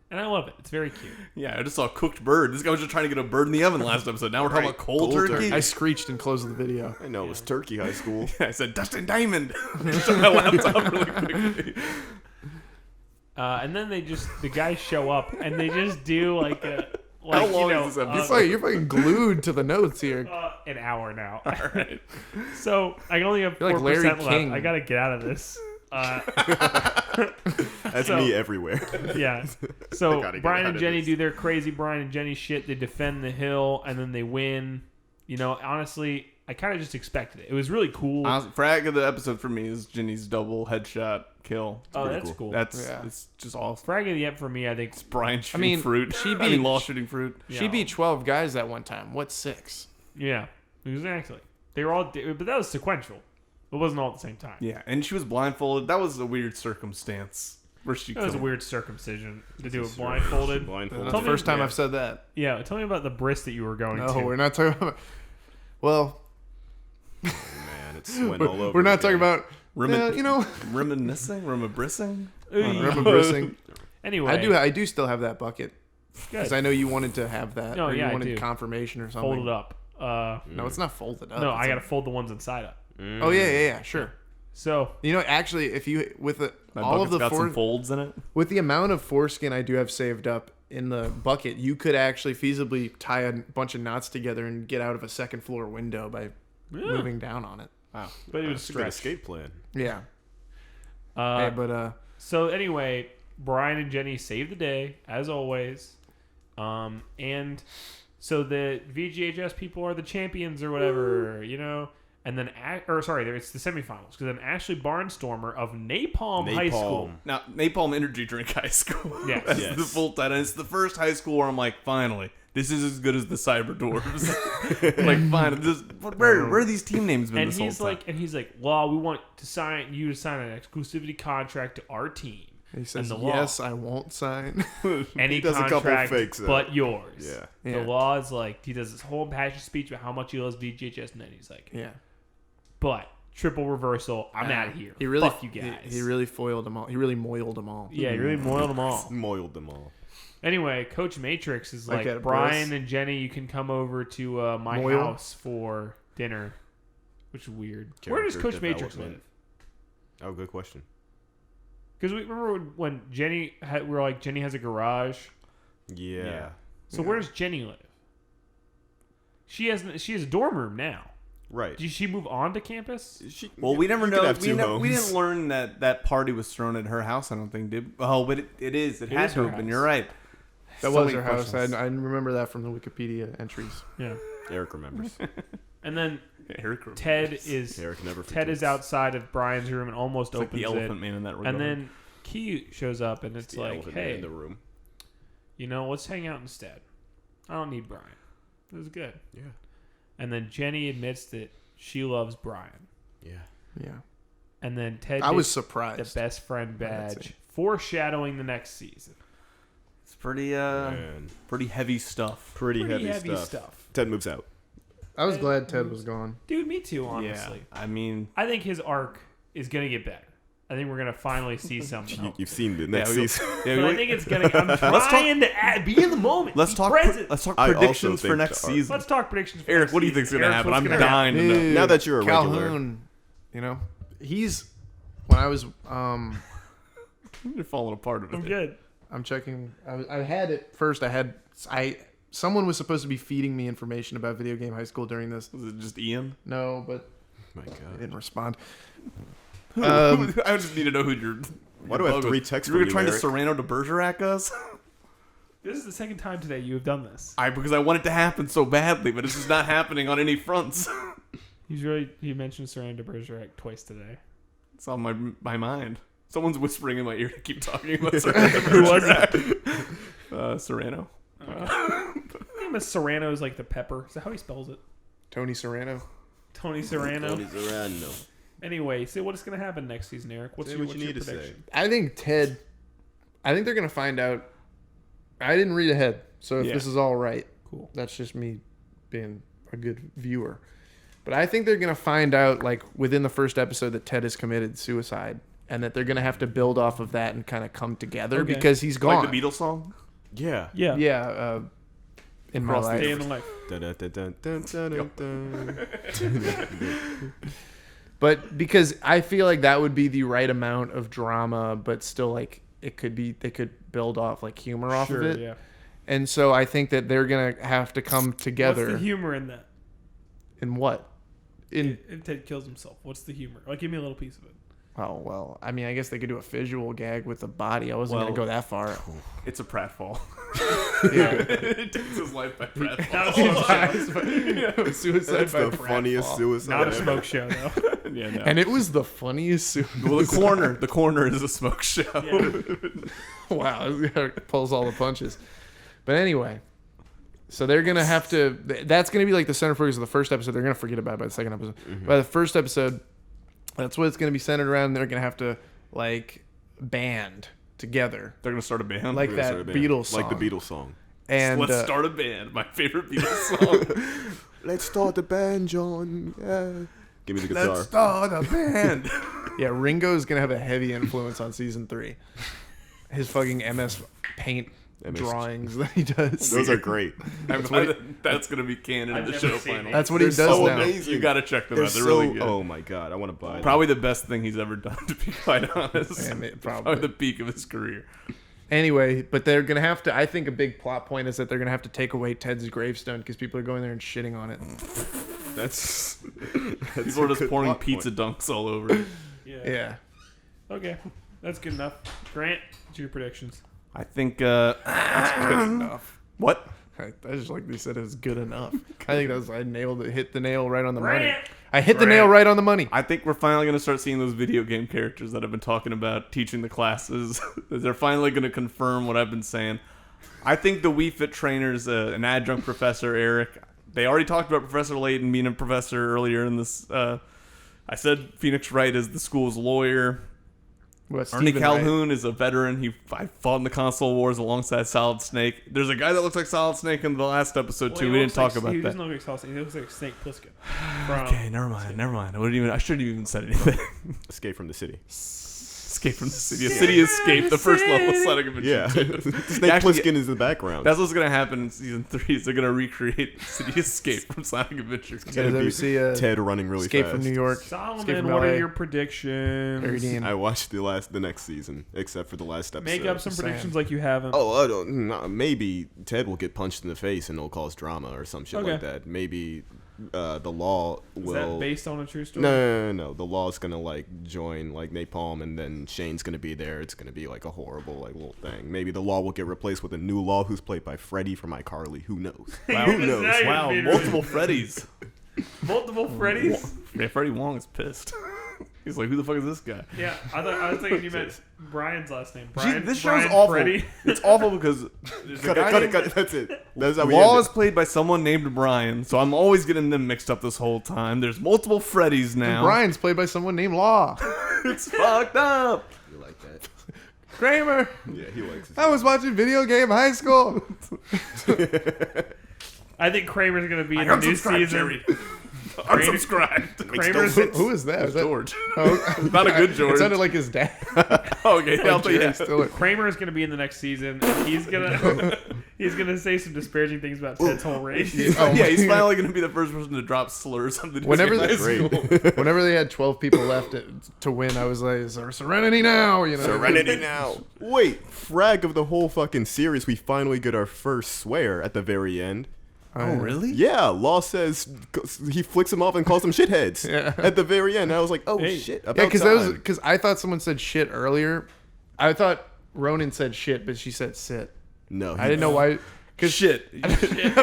S3: and I love it. It's very cute.
S1: Yeah, I just saw cooked bird. This guy was just trying to get a bird in the oven last episode. Now we're talking
S2: Right,
S1: about cold,
S2: cold
S1: turkey.
S2: turkey.
S4: I screeched and closed the video.
S2: I know, it was Turkey High School.
S1: I said Dustin Diamond. Just on my laptop really quickly.
S3: And then the guys show up and they just do like a. Like,
S1: How long is this episode?
S4: It's like you're fucking glued to the notes here.
S3: an hour now.
S1: All right.
S3: So I only have
S4: You're like
S3: 4%
S4: Larry
S3: left.
S4: King.
S3: I gotta get out of this.
S2: That's
S3: So-
S2: me everywhere.
S3: Yeah.
S2: I
S3: So
S2: gotta get
S3: Brian
S2: out
S3: and
S2: of
S3: Jenny
S2: this.
S3: do their crazy Brian and Jenny shit. They defend the hill and then they win. Honestly, I kind of just expected it. It was really cool.
S1: Honestly, frag of the episode for me is Ginny's double headshot kill.
S3: oh,
S2: pretty
S3: that's cool.
S1: That's
S4: Yeah.
S1: it's just awesome.
S3: Frag of the ep for me, I think.
S1: Brian shooting
S4: mean,
S1: fruit.
S4: she
S1: I
S4: beat-
S1: mean, Law shooting fruit.
S3: Yeah.
S4: She beat 12 guys that one time. What's 6?
S3: Yeah, exactly. They were all, but that was sequential. It wasn't all at the same time.
S1: Yeah, and she was blindfolded. That was a weird circumstance where she.
S3: That was a
S1: killed-
S3: weird circumcision to do it blindfolded.
S4: That's
S3: Tell
S4: the
S3: me-
S4: first time
S3: yeah.
S4: I've said that.
S3: Yeah, tell me about the bris that you were going
S4: No,
S3: to.
S4: we're not talking about. Well,
S2: Man, it's went all over.
S4: we're not talking
S2: again.
S4: about.
S1: Remin- reminiscing, reminiscing.
S4: Reminiscing.
S3: Anyway,
S4: I do still have that bucket because
S3: good.
S4: I know you wanted to have that.
S3: No,
S4: or
S3: yeah, I
S4: you wanted
S3: do.
S4: confirmation or something.
S3: fold it up.
S4: No, it's not folded up.
S3: No,
S4: It's
S3: I got to
S4: like-
S3: fold the ones inside up.
S4: Oh yeah, sure.
S3: So
S4: You know, actually, if you with the
S1: My
S4: all of
S1: bucket's
S4: the
S1: got some folds in it.
S4: with the amount of foreskin I do have saved up in the bucket, you could actually feasibly tie a bunch of knots together and get out of a second floor window by moving down on it.
S1: Wow.
S3: but it was
S2: That's a good
S3: stretched.
S2: escape plan.
S4: Yeah.
S3: Uh,
S4: Hey, but
S3: So anyway, Brian and Jenny save the day as always, and so the VGHS people are the champions or whatever, And then, it's the semifinals because then Ashley Barnstormer of Napalm High School.
S1: Now, Napalm Energy Drink High School.
S3: Yes.
S1: That's
S2: Yes.
S1: the full title. It's the first high school where I'm like, finally, this is as good as the Cyber Dwarves. Like, finally, where are these team names been
S3: And
S1: this
S3: he's
S1: whole time?
S3: like, Law, we want you to sign an exclusivity contract to our team.
S4: He says,
S3: the law.
S4: yes, I won't sign.
S3: Any
S2: He does a couple
S3: contract
S2: fakes,
S3: but yours.
S2: Yeah.
S3: The law is like, he does this whole impassioned speech about how much he loves VGHS, and then he's like,
S4: Yeah.
S3: but triple reversal, I'm out of here.
S4: He really,
S3: Fuck you guys.
S4: He really foiled them all. He really moiled them all.
S3: Yeah, he really moiled them all.
S2: Moiled them all.
S3: Anyway, Coach Matrix is
S4: Like
S3: like,
S4: at
S3: Brian
S4: Bliss.
S3: and Jenny, you can come over to my
S4: Moil?
S3: house for dinner, which is weird. Where does
S2: Character
S3: Coach Matrix
S2: development.
S3: live?
S2: Oh, good question.
S3: Because we remember when Jenny we were like, Jenny has a garage.
S2: Yeah.
S3: So where does Jenny live? She has a dorm room now.
S2: Right.
S3: Did she move on to campus?
S1: Well, we never
S2: You could
S1: know.
S2: have
S1: We,
S2: two
S1: we
S2: homes.
S1: didn't learn that party was thrown at her house. I don't think, did. Oh, but it is. It
S3: It
S1: had
S3: is
S1: to
S3: her
S1: have been.
S3: house.
S1: You're right.
S4: That
S1: So
S4: was
S1: many
S4: her house.
S1: questions.
S4: I remember that from the Wikipedia entries.
S3: Yeah.
S2: Eric remembers.
S3: And then
S1: Eric remembers.
S2: Eric never
S3: Ted is
S2: forgets.
S3: outside of Brian's room and almost
S1: It's like
S3: opens
S1: the elephant
S3: it.
S1: man in that regard.
S3: And then Key shows up and it's
S2: The
S3: like,
S2: elephant man
S3: hey,
S2: in the room.
S3: let's hang out instead. I don't need Brian. It was good.
S2: Yeah.
S3: And then Jenny admits that she loves Brian.
S2: Yeah.
S4: Yeah.
S3: And then Ted
S4: I was
S3: gets
S4: surprised.
S3: the best friend
S4: That's
S3: badge,
S4: it.
S3: foreshadowing the next season.
S1: it's pretty
S2: Man.
S1: pretty heavy stuff.
S2: Pretty heavy,
S3: heavy
S2: stuff. Ted moves out.
S4: I was glad Ted was gone.
S3: Dude, me too, honestly.
S1: Yeah. I mean,
S3: I think his arc is going to get better. I think we're going to finally see something.
S2: You've seen the next
S1: we-
S2: season.
S1: yeah,
S3: But I
S1: we-
S3: think it's going to... I'm trying to be in the moment.
S1: let's
S3: be
S1: talk.
S3: present.
S1: Let's talk
S2: I also
S1: predictions for
S2: think
S1: next
S2: the arc-
S1: season.
S3: Let's talk predictions for
S1: Eric,
S3: next
S1: what do you think's
S3: season.
S1: gonna
S3: Eric,
S1: happen?
S3: what's
S1: I'm
S3: gonna happen?
S1: dying to know.
S4: Dude,
S2: Now that you're a regular.
S4: Calhoun, he's when I was
S1: You're falling apart.
S3: I'm good.
S4: I'm checking. I had it first. Someone was supposed to be feeding me information about Video Game High School during this.
S1: Was it just Ian?
S4: No, but
S2: My
S4: I
S2: God.
S4: didn't respond.
S1: I just need to know who you're.
S2: Why do I have 3 texts
S1: You were
S2: from you,
S1: trying to
S2: Eric?
S1: Serrano to Bergerac us?
S3: This is the second time today you have done this.
S1: Because I want it to happen so badly, but it's just not happening on any fronts.
S3: He mentioned Serrano de Bergerac twice today.
S1: It's on my mind. Someone's whispering in my ear to keep talking about Serrano.
S3: Who was it?
S1: Serrano.
S3: Name is Serrano is like the pepper. Is that how he spells it?
S4: Tony Serrano.
S3: Tony Serrano.
S2: Tony Serrano.
S3: Anyway, say what is going to happen next season, Eric? What's
S2: Say
S3: your,
S2: what
S3: what's
S2: you
S3: your
S2: need to say.
S3: prediction?
S4: I think they're gonna find out. I didn't read ahead, so if
S1: Yeah.
S4: this is all right,
S3: Cool.
S4: that's just me being a good viewer. But I think they're gonna find out like within the first episode that Ted has committed suicide, and that they're gonna have to build off of that and kind of come together
S3: Okay.
S4: because he's gone.
S1: Like the Beatles song?
S2: Yeah.
S3: Yeah.
S4: Yeah. In my
S1: Across the
S4: life.
S3: Day in the life.
S2: Dun-dun-dun-dun-dun-dun.
S4: But because I feel like that would be the right amount of drama, but still like they could build off like humor off
S3: Sure,
S4: of it.
S3: yeah.
S4: And so I think that they're gonna have to come together.
S3: What's the humor in that?
S4: In what?
S3: If Ted kills himself, what's the humor? Like, give me a little piece of it.
S4: Oh well, I mean, I guess they could do a visual gag with the body. I wasn't
S1: Well,
S4: gonna go that far.
S1: It's a pratfall.
S4: Yeah.
S1: It takes his life by pratfall.
S3: Not a smoke show.
S4: Suicide
S2: That's
S4: by
S2: the funniest
S4: pratfall.
S2: suicide
S3: Not a
S2: ever.
S3: smoke show, though.
S1: Yeah, no.
S4: And it was the funniest suicide.
S1: Well, the corner is a smoke show.
S3: Yeah.
S4: Wow, it pulls all the punches. But anyway, so they're gonna have to. That's gonna be like the center focus of the first episode. They're gonna forget about it by the second episode. By the first episode, that's what it's gonna be centered around. They're gonna have to like band together,
S1: They're gonna start a band.
S4: like
S2: We're gonna
S4: that
S2: start a band.
S4: Beatles song.
S2: Like the Beatles song.
S4: And
S1: Let's start a band. My favorite Beatles song.
S2: Let's start the band, John. Yeah. Give me the guitar.
S1: Let's start a band.
S4: yeah, Ringo's gonna have a heavy influence on season 3. His fucking MS Paint
S2: MS.
S4: drawings that he does.
S2: Those are great.
S1: That's gonna be canon in
S3: I've
S1: the
S3: never
S1: show
S3: seen
S1: final.
S3: it.
S4: That's what he
S2: They're
S4: does
S2: so
S4: now.
S2: amazing.
S1: You gotta check them
S2: They're
S1: out. They're
S2: so,
S1: really good.
S2: oh my god, I want to buy them.
S1: Probably the best thing he's ever done, to be quite honest.
S4: And it
S1: Probably
S4: probably.
S1: the peak of his career.
S4: Anyway, but they're gonna have to. I think a big plot point is that they're gonna have to take away Ted's gravestone because people are going there and shitting on it.
S2: That's
S1: People are
S2: a
S1: just
S2: good
S1: pouring
S2: plot
S1: pizza
S2: point.
S1: dunks all over it.
S4: Yeah.
S3: Okay. That's good enough. Grant, what's your predictions?
S1: I think.
S4: Good enough.
S1: What?
S4: I just like they said it was good enough. I think I nailed it. Hit the nail right on the money.
S3: Grant!
S4: I hit the nail right on the money.
S1: I think we're finally going to start seeing those video game characters that I've been talking about teaching the classes. They're finally going to confirm what I've been saying. I think the Wii Fit trainers, an adjunct professor, Eric, they already talked about Professor Layton being a professor earlier in this. I said Phoenix Wright is the school's lawyer. Arnie Calhoun is a veteran. I fought in the console wars alongside Solid Snake. There's a guy that looks like Solid Snake in the last episode too. We didn't talk about that.
S3: He doesn't look like Solid Snake. He looks like Snake Plissken.
S1: Okay, never mind. I shouldn't even said anything.
S2: Escape from the City.
S1: Escape from the City. A City Escape, the first level Sonic Adventure.
S2: Yeah. Snake Plissken is in the background.
S1: That's what's going to happen in Season 3 is they're going to recreate City Escape from Sonic Adventure.
S4: You guys ever see
S2: Ted running really
S4: Escape
S2: fast.
S4: from New York?
S3: Solomon, what are your predictions?
S2: I watched the next season, except for the last episode.
S3: Make up some predictions like you haven't.
S2: Oh, I don't. No, maybe Ted will get punched in the face and it'll cause drama or some shit like that. Maybe the law will.
S3: Is that based on a true story?
S2: No. The law's gonna like join like Napalm, and then Shane's gonna be there. It's gonna be like a horrible like little thing. Maybe the law will get replaced with a new law who's played by Freddie from iCarly. Who knows?
S1: Wow,
S3: Who knows?
S1: Wow, multiple Freddys.
S3: Multiple Freddys?
S1: Yeah, Freddie Wong is pissed. He's like, who the fuck is this guy?
S3: Yeah, I was thinking you meant Brian's last name. Brian,
S1: This show's
S3: Brian
S1: awful.
S3: Freddie.
S1: It's awful because
S2: Cut it. That's it. That's how we
S1: Law
S2: end
S1: is played by someone named Brian, so I'm always getting them mixed up this whole time. There's multiple Freddys now.
S4: Brian's played by someone named Law.
S1: It's fucked up.
S2: it. You like that?
S4: Kramer.
S2: Yeah, he likes it.
S4: I was watching Video Game High School.
S3: I think Kramer's going to be in the new season.
S1: Jerry. Unsubscribed.
S3: Kramer's
S4: Who is that? Is that
S1: George.
S4: Oh,
S1: Not a good George.
S4: It sounded like his dad.
S1: Okay, I'll tell you.
S4: Jerry Stiller.
S3: Kramer is going to be in the next season, and he's gonna say some disparaging things about Ted's whole race.
S1: Yeah, he's finally going to be the first person to drop slurs on the
S4: Whenever
S1: Disney
S4: they-
S1: High School.
S4: Whenever they had 12 people left to win, I was like, Serenity now, you know.
S2: Serenity now. Wait, frag of the whole fucking series, we finally get our first swear at the very end.
S1: Oh, really?
S2: Yeah, Law says he flicks them off and calls them shitheads at the very end. I was like, oh
S3: Hey.
S2: shit.
S4: Yeah,
S2: About
S4: because I thought someone said shit earlier. I thought Ronan said shit, but she said sit.
S2: No,
S4: I didn't know why. Cause
S1: Shit.
S4: I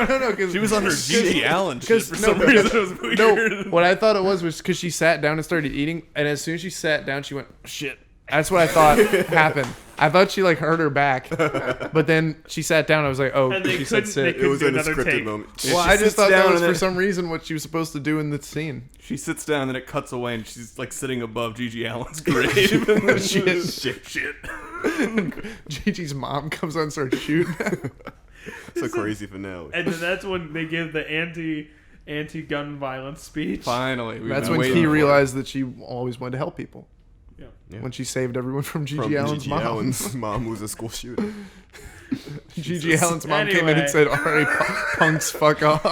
S4: don't know. Cause
S1: She was on her Gigi Allen shit for some
S4: because-
S1: reason. It was weird.
S4: No, what I thought it was because she sat down and started eating, and as soon as she sat down, she went shit. That's what I thought happened. I thought she like hurt her back, but then she sat down. I was like, oh,
S3: And they
S4: she said
S3: couldn't-
S4: sit.
S3: they
S2: it was
S3: do
S2: in a
S3: another
S2: scripted
S3: take.
S2: moment.
S4: Well,
S1: She
S4: I just
S1: sits
S4: thought that
S1: down
S4: was
S1: and
S4: for
S1: then-
S4: some reason what she was supposed to do in the scene.
S1: She sits down, and then it cuts away, and she's like sitting above Gigi Allen's grave. Shit.
S4: Gigi's mom comes on and starts shooting.
S2: It's a crazy finale.
S3: And then that's when they give the anti-gun violence speech.
S1: Finally. we've
S4: That's
S1: been
S4: when
S1: waiting
S4: he
S1: for it.
S4: realized that she always wanted to help people.
S3: Yeah.
S4: When she saved everyone from Gigi
S2: From
S4: Allen's
S2: Gigi
S4: mom.
S2: Allen's mom was a school shooter.
S4: Gigi Allen's mom came in
S3: Anyway.
S4: and said, all right, punks, fuck off.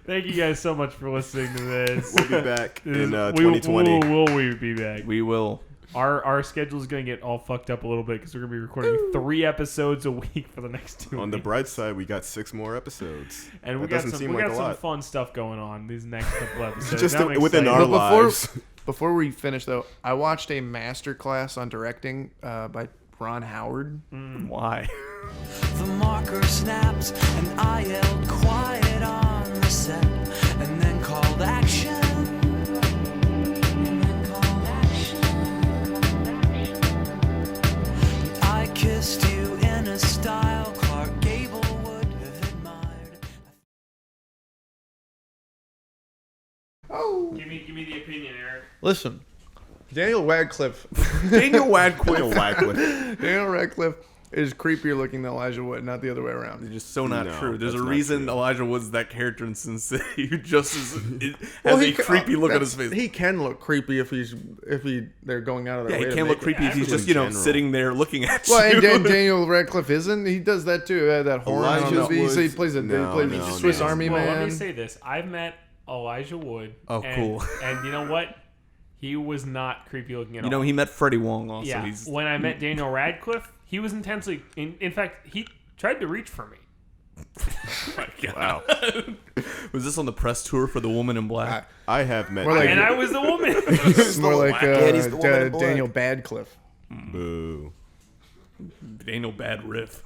S3: Thank you guys so much for listening to this.
S2: We'll be back in
S3: We
S2: 2020.
S3: will be back.
S1: We will.
S3: Our schedule is going to get all fucked up a little bit because we're going to be recording 3 episodes a week for the next 2
S2: On the
S3: weeks.
S2: bright side, we got 6 more episodes.
S3: And we
S2: That
S3: got
S2: doesn't
S3: some,
S2: seem
S3: we
S2: like
S3: got
S2: a
S3: some
S2: lot.
S3: fun stuff going on these next couple episodes.
S2: Just
S3: I'm
S2: within
S3: excited.
S2: our
S4: But before-
S2: lives.
S4: Before we finish, though, I watched a master class on directing by Ron Howard.
S1: Why?
S5: The marker snapped and I yelled quiet on the set and then called action. I kissed you in a style Clark Gable would have admired.
S4: Oh.
S3: Give me the opinion, Eric.
S4: Listen, Daniel Radcliffe.
S1: Daniel Radcliffe.
S4: Daniel Radcliffe is creepier looking than Elijah Wood, not the other way around.
S1: It's just so not
S2: No,
S1: true. There's a
S2: that's not
S1: reason
S2: true.
S1: Elijah Wood's that character in Sin City who just has a creepy look on his face.
S4: He can look creepy if they're going out of their
S1: Yeah,
S4: way.
S1: he
S4: to
S1: can't look
S4: make it.
S1: creepy if he's just,
S2: in general.
S1: sitting there looking at
S4: Well,
S1: you.
S4: and Daniel Radcliffe isn't. He does that too. That horn on
S2: Elijah
S4: his face. He
S2: Wood's-
S4: plays a
S2: no,
S4: Swiss
S2: no.
S4: Army
S3: Well,
S4: man.
S3: let me say this. I've met Elijah Wood.
S1: Oh,
S3: and,
S1: cool.
S3: And you know what? He was not creepy looking at all.
S1: You know, he met Freddie Wong also.
S3: Yeah.
S1: He's,
S3: When I met Daniel Radcliffe, he was intensely. In fact, he tried to reach for me.
S1: my God. Was this on the press tour for The Woman in Black?
S2: I have met.
S4: More like-
S3: And I was the woman.
S4: It's more like
S2: Daddy's the woman in black.
S4: Daniel Badcliffe.
S2: Boo.
S1: Daniel Bad Riff.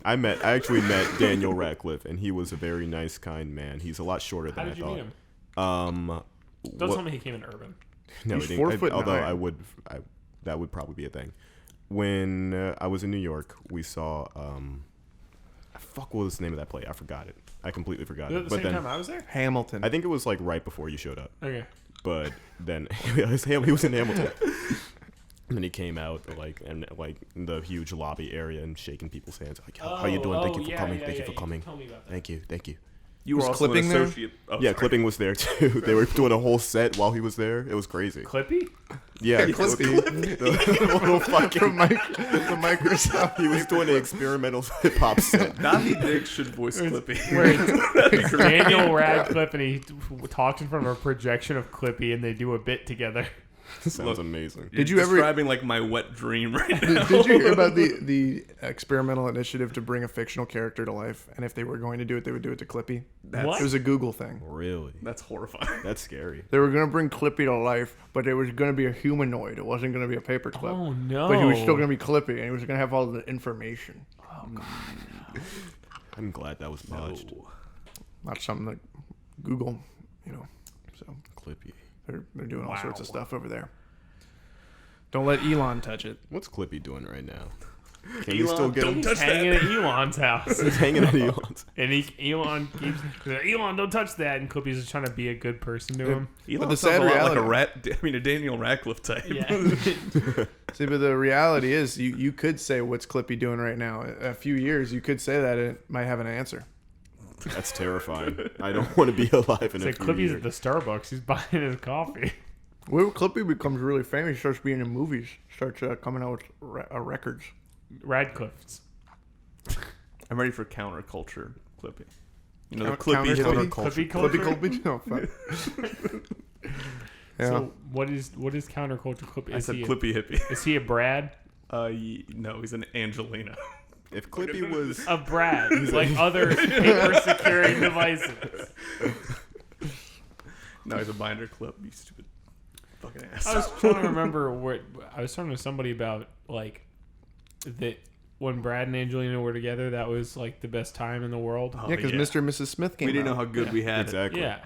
S2: I actually met Daniel Radcliffe, and he was a very nice, kind man. He's a lot shorter
S3: How
S2: than
S3: did you
S2: I
S3: meet
S2: thought.
S3: him? Don't
S2: what-
S3: tell me he came in urban.
S2: No,
S4: He's
S2: he
S4: 4'9".
S2: didn't. Although that would probably be a thing. When I was in New York, we saw. Fuck, what was the name of that play? I forgot it. I completely forgot
S3: Was it
S2: it.
S3: at the
S2: But
S3: same
S2: then
S3: time I was there?
S4: Hamilton.
S2: I think it was like right before you showed up.
S3: Okay.
S2: But then he was in Hamilton. And then he came out in the huge lobby area and shaking people's hands. Like, how you doing? Thank you for coming. Thank you for coming.
S3: Tell me about that.
S2: Thank you.
S1: You were
S4: Was
S1: also
S4: Clipping
S1: an
S4: there?
S1: associate. Oh,
S2: Yeah,
S1: sorry.
S2: Clipping was there too. They were doing a whole set while he was there. It was crazy.
S3: Clippy?
S2: Yeah,
S4: Clippy.
S2: the little fucking.
S4: From Microsoft.
S2: He was doing an experimental hip hop set.
S1: Donnie Diggs should voice Clippy.
S3: Where it's Daniel Radcliffe and he talks in front of a projection of Clippy and they do a bit together.
S2: Sounds amazing.
S4: Did you
S1: You're
S4: ever-
S1: describing like my wet dream right now?
S4: Did you hear about the experimental initiative to bring a fictional character to life? And if they were going to do it, they would do it to Clippy.
S3: What?
S4: It was a Google thing.
S2: Really?
S1: That's horrifying.
S2: That's scary.
S4: They were going to bring Clippy to life, but it was going to be a humanoid. It wasn't going to be a paperclip.
S3: Oh, no.
S4: But he was still going to be Clippy, and he was going to have all the information.
S3: Oh, God.
S2: I'm glad that was botched.
S4: Not something that Google, so
S2: Clippy.
S4: they're doing all sorts of
S3: Wow.
S4: stuff over there. Don't let Elon touch it.
S2: What's Clippy doing right now? Can you still get
S1: don't
S2: him?
S1: touch
S3: Hanging
S1: that.
S3: at Elon's house.
S2: He's hanging at Elon's.
S3: And Elon keeps, Elon, don't touch that. And Clippy's just trying to be a good person to him.
S1: Elon
S4: the
S1: sounds
S4: sad
S1: a lot like
S4: reality-
S1: a Daniel Radcliffe type.
S3: Yeah.
S4: See, but the reality is, you could say, what's Clippy doing right now? A few years, you could say that, and it might have an answer.
S2: That's terrifying. I don't want to be alive in
S3: It's
S2: a
S3: like
S2: few
S3: Clippy's
S2: years.
S3: at the Starbucks. He's buying his coffee.
S4: When Clippy becomes really famous, he starts being in movies, starts coming out with records.
S3: Radcliffe's.
S1: I'm ready for counterculture Clippy. You know, the
S4: Counter-
S1: Clippy
S4: counter-
S1: hippie.
S3: Clippy
S4: Clippy
S3: culture?
S4: Colby? Oh, fuck. Yeah.
S3: So what is counterculture Clippy?
S1: I
S3: Is
S1: said
S3: he
S1: Clippy hippie.
S3: is he a Brad?
S1: No, he's an Angelina.
S2: If Clippy was...
S3: A Brad. He's like other paper securing devices.
S1: No, he's a binder clip. You stupid fucking ass.
S3: I was trying to remember what I was talking to somebody about, like that when Brad and Angelina were together, that was like the best time in the world.
S1: Oh,
S4: Yeah, because Mr. and Mrs. Smith came
S1: we didn't
S4: out.
S1: know how good we had
S2: Exactly.
S3: Yeah.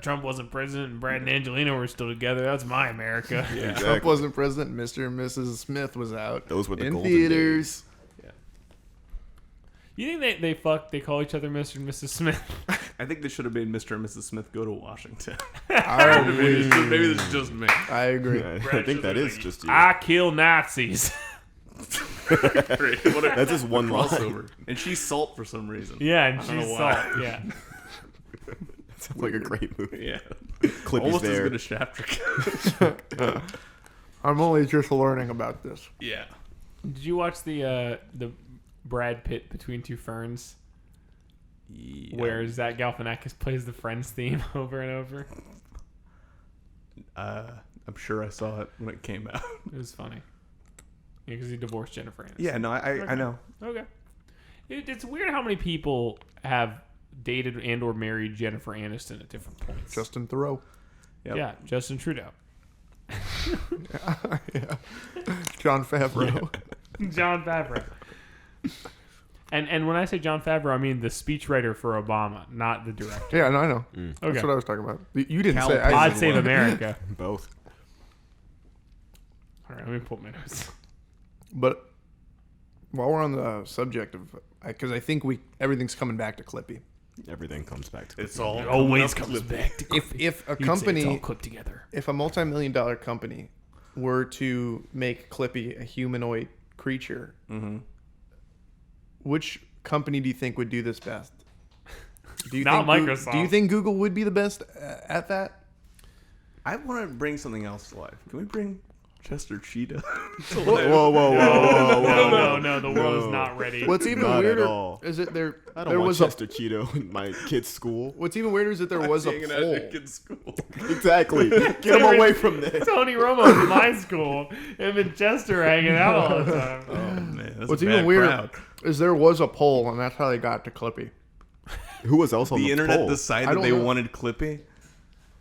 S3: Trump wasn't president and Brad and Angelina were still together. That's my America.
S1: it. Yeah.
S2: Exactly.
S4: Trump wasn't president. Mr. and Mrs. Smith was out.
S2: Those were the
S4: in
S2: golden
S4: theaters.
S3: You think they fuck? They call each other Mr. and Mrs. Smith.
S1: I think they should have made Mr. and Mrs. Smith go to Washington.
S4: I
S1: Maybe this is just me.
S4: I agree.
S2: I think that is just you.
S3: I kill Nazis.
S1: Great. What a
S2: That's just one line.
S1: crossover. And she's Salt for some reason.
S3: Yeah, and
S1: I don't
S3: she's
S1: know why.
S3: salt. Yeah.
S2: Sounds like a great movie.
S1: Yeah.
S2: Clippy's
S1: Almost as
S2: there.
S1: good as Shafter.
S4: I'm only just learning about this.
S1: Yeah.
S3: Did you watch the Brad Pitt Between Two Ferns, where Zach Galifianakis plays the Friends theme over and over?
S1: I'm sure I saw it when it came out.
S3: It was funny. Yeah, because he divorced Jennifer Aniston.
S1: Yeah, no, I know.
S3: Okay. It's weird how many people have dated and or married Jennifer Aniston at different points.
S4: Justin Theroux.
S1: Yep.
S3: Yeah, Justin Trudeau.
S4: Yeah. John Favreau.
S3: John Favreau. And when I say John Favreau, I mean the speechwriter for Obama, not the director.
S4: Yeah, no, I know.
S3: Okay.
S4: That's what I was talking about. You didn't
S1: Cal
S4: say.
S3: Pod
S1: Penn.
S3: Save America.
S2: Both.
S3: All right, let me pull my notes.
S4: But while we're on the subject of, because I think everything's coming back to Clippy.
S2: Everything comes back to
S1: It's all
S3: Always
S1: coming
S3: comes
S1: up
S3: back to
S4: If a
S3: You'd say it's all
S4: company,
S3: clipped together.
S4: if a multi-million-dollar company were to make Clippy a humanoid creature, which company do you think would do this best? Do you
S3: Not
S4: think
S3: Microsoft.
S4: Do you think Google would be the best at that?
S1: I want to bring something else to life. Can we bring Chester Cheetah?
S2: Whoa.
S3: No, the world is not ready.
S4: What's even
S2: Not at
S4: weirder
S2: all.
S4: is that there
S2: I don't
S4: there
S2: want
S4: was
S2: Chester Cheeto in my kid's school.
S4: what's even weirder is that there was a
S1: Hanging out
S4: poll.
S1: at kid's school.
S2: Exactly. Get him away from this.
S3: Tony Romo's in my school. Him and Chester hanging out all the time.
S1: Oh man, that's
S4: What's
S1: a
S4: even
S1: bad
S4: weirder
S1: crowd.
S4: is there was a poll, and that's how they got to Clippy.
S2: Who was else on
S1: The
S2: the
S1: internet
S2: poll?
S4: I
S1: decided
S4: don't
S1: they
S4: know.
S1: wanted Clippy.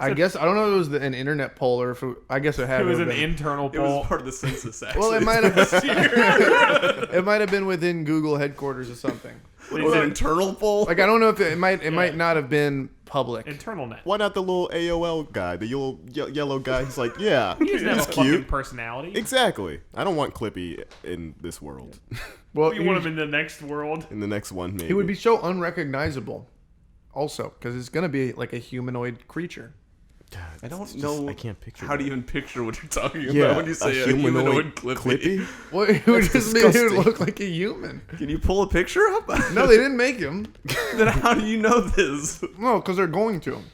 S4: I guess I don't know if it was an internet poll or if I guess it had.
S3: It was
S4: to
S3: an
S4: have been.
S3: internal
S1: It was
S3: poll.
S1: part of the census. Actually,
S4: Well, it might have.
S1: this year.
S4: It might have been within Google headquarters or something.
S3: They
S1: Was it
S3: said
S1: an internal poll?
S4: Like I don't know if it might not have been public.
S3: internal net.
S2: Why not the little AOL guy, the yellow guy? He's like, yeah,
S3: He doesn't have
S2: he's
S3: a fucking
S2: cute.
S3: personality.
S2: Exactly. I don't want Clippy in this world.
S4: Well,
S3: You want him in the next world?
S2: In the next one, maybe.
S4: he would be so unrecognizable. Also, because it's gonna be like a humanoid creature.
S1: I don't know.
S2: I can't picture.
S1: How do you even picture what you're talking
S2: Yeah,
S1: about when you say a humanoid Clippy?
S4: What? Who
S2: That's
S4: just made him
S2: disgusting.
S4: look like a human?
S1: Can you pull a picture up?
S4: No, they didn't make him.
S1: Then how do you know this?
S4: No, because they're going to him.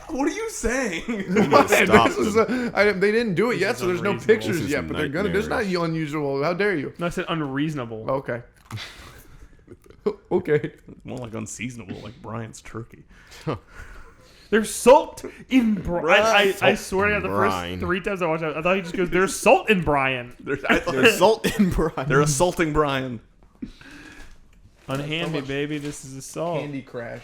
S1: What are you saying?
S2: Stop
S4: This is
S2: them.
S4: they didn't do it yet,
S3: is
S4: so there's no
S3: unreasonable.
S4: pictures
S2: This is
S4: yet. But they're gonna. There's not
S2: nightmarish.
S4: unusual. How dare you?
S3: No, I said unreasonable.
S4: Okay. Okay.
S1: More like unseasonable, like Brian's turkey.
S3: There's salt in Brian. I
S2: Salt
S3: swear to God, the
S2: brine.
S3: first 3 times I watched it, I thought he just goes, "There's salt in Brian."
S2: There's salt in Brian.
S1: They're assaulting Brian.
S3: Unhand me, baby. This is assault.
S4: Candy Crash.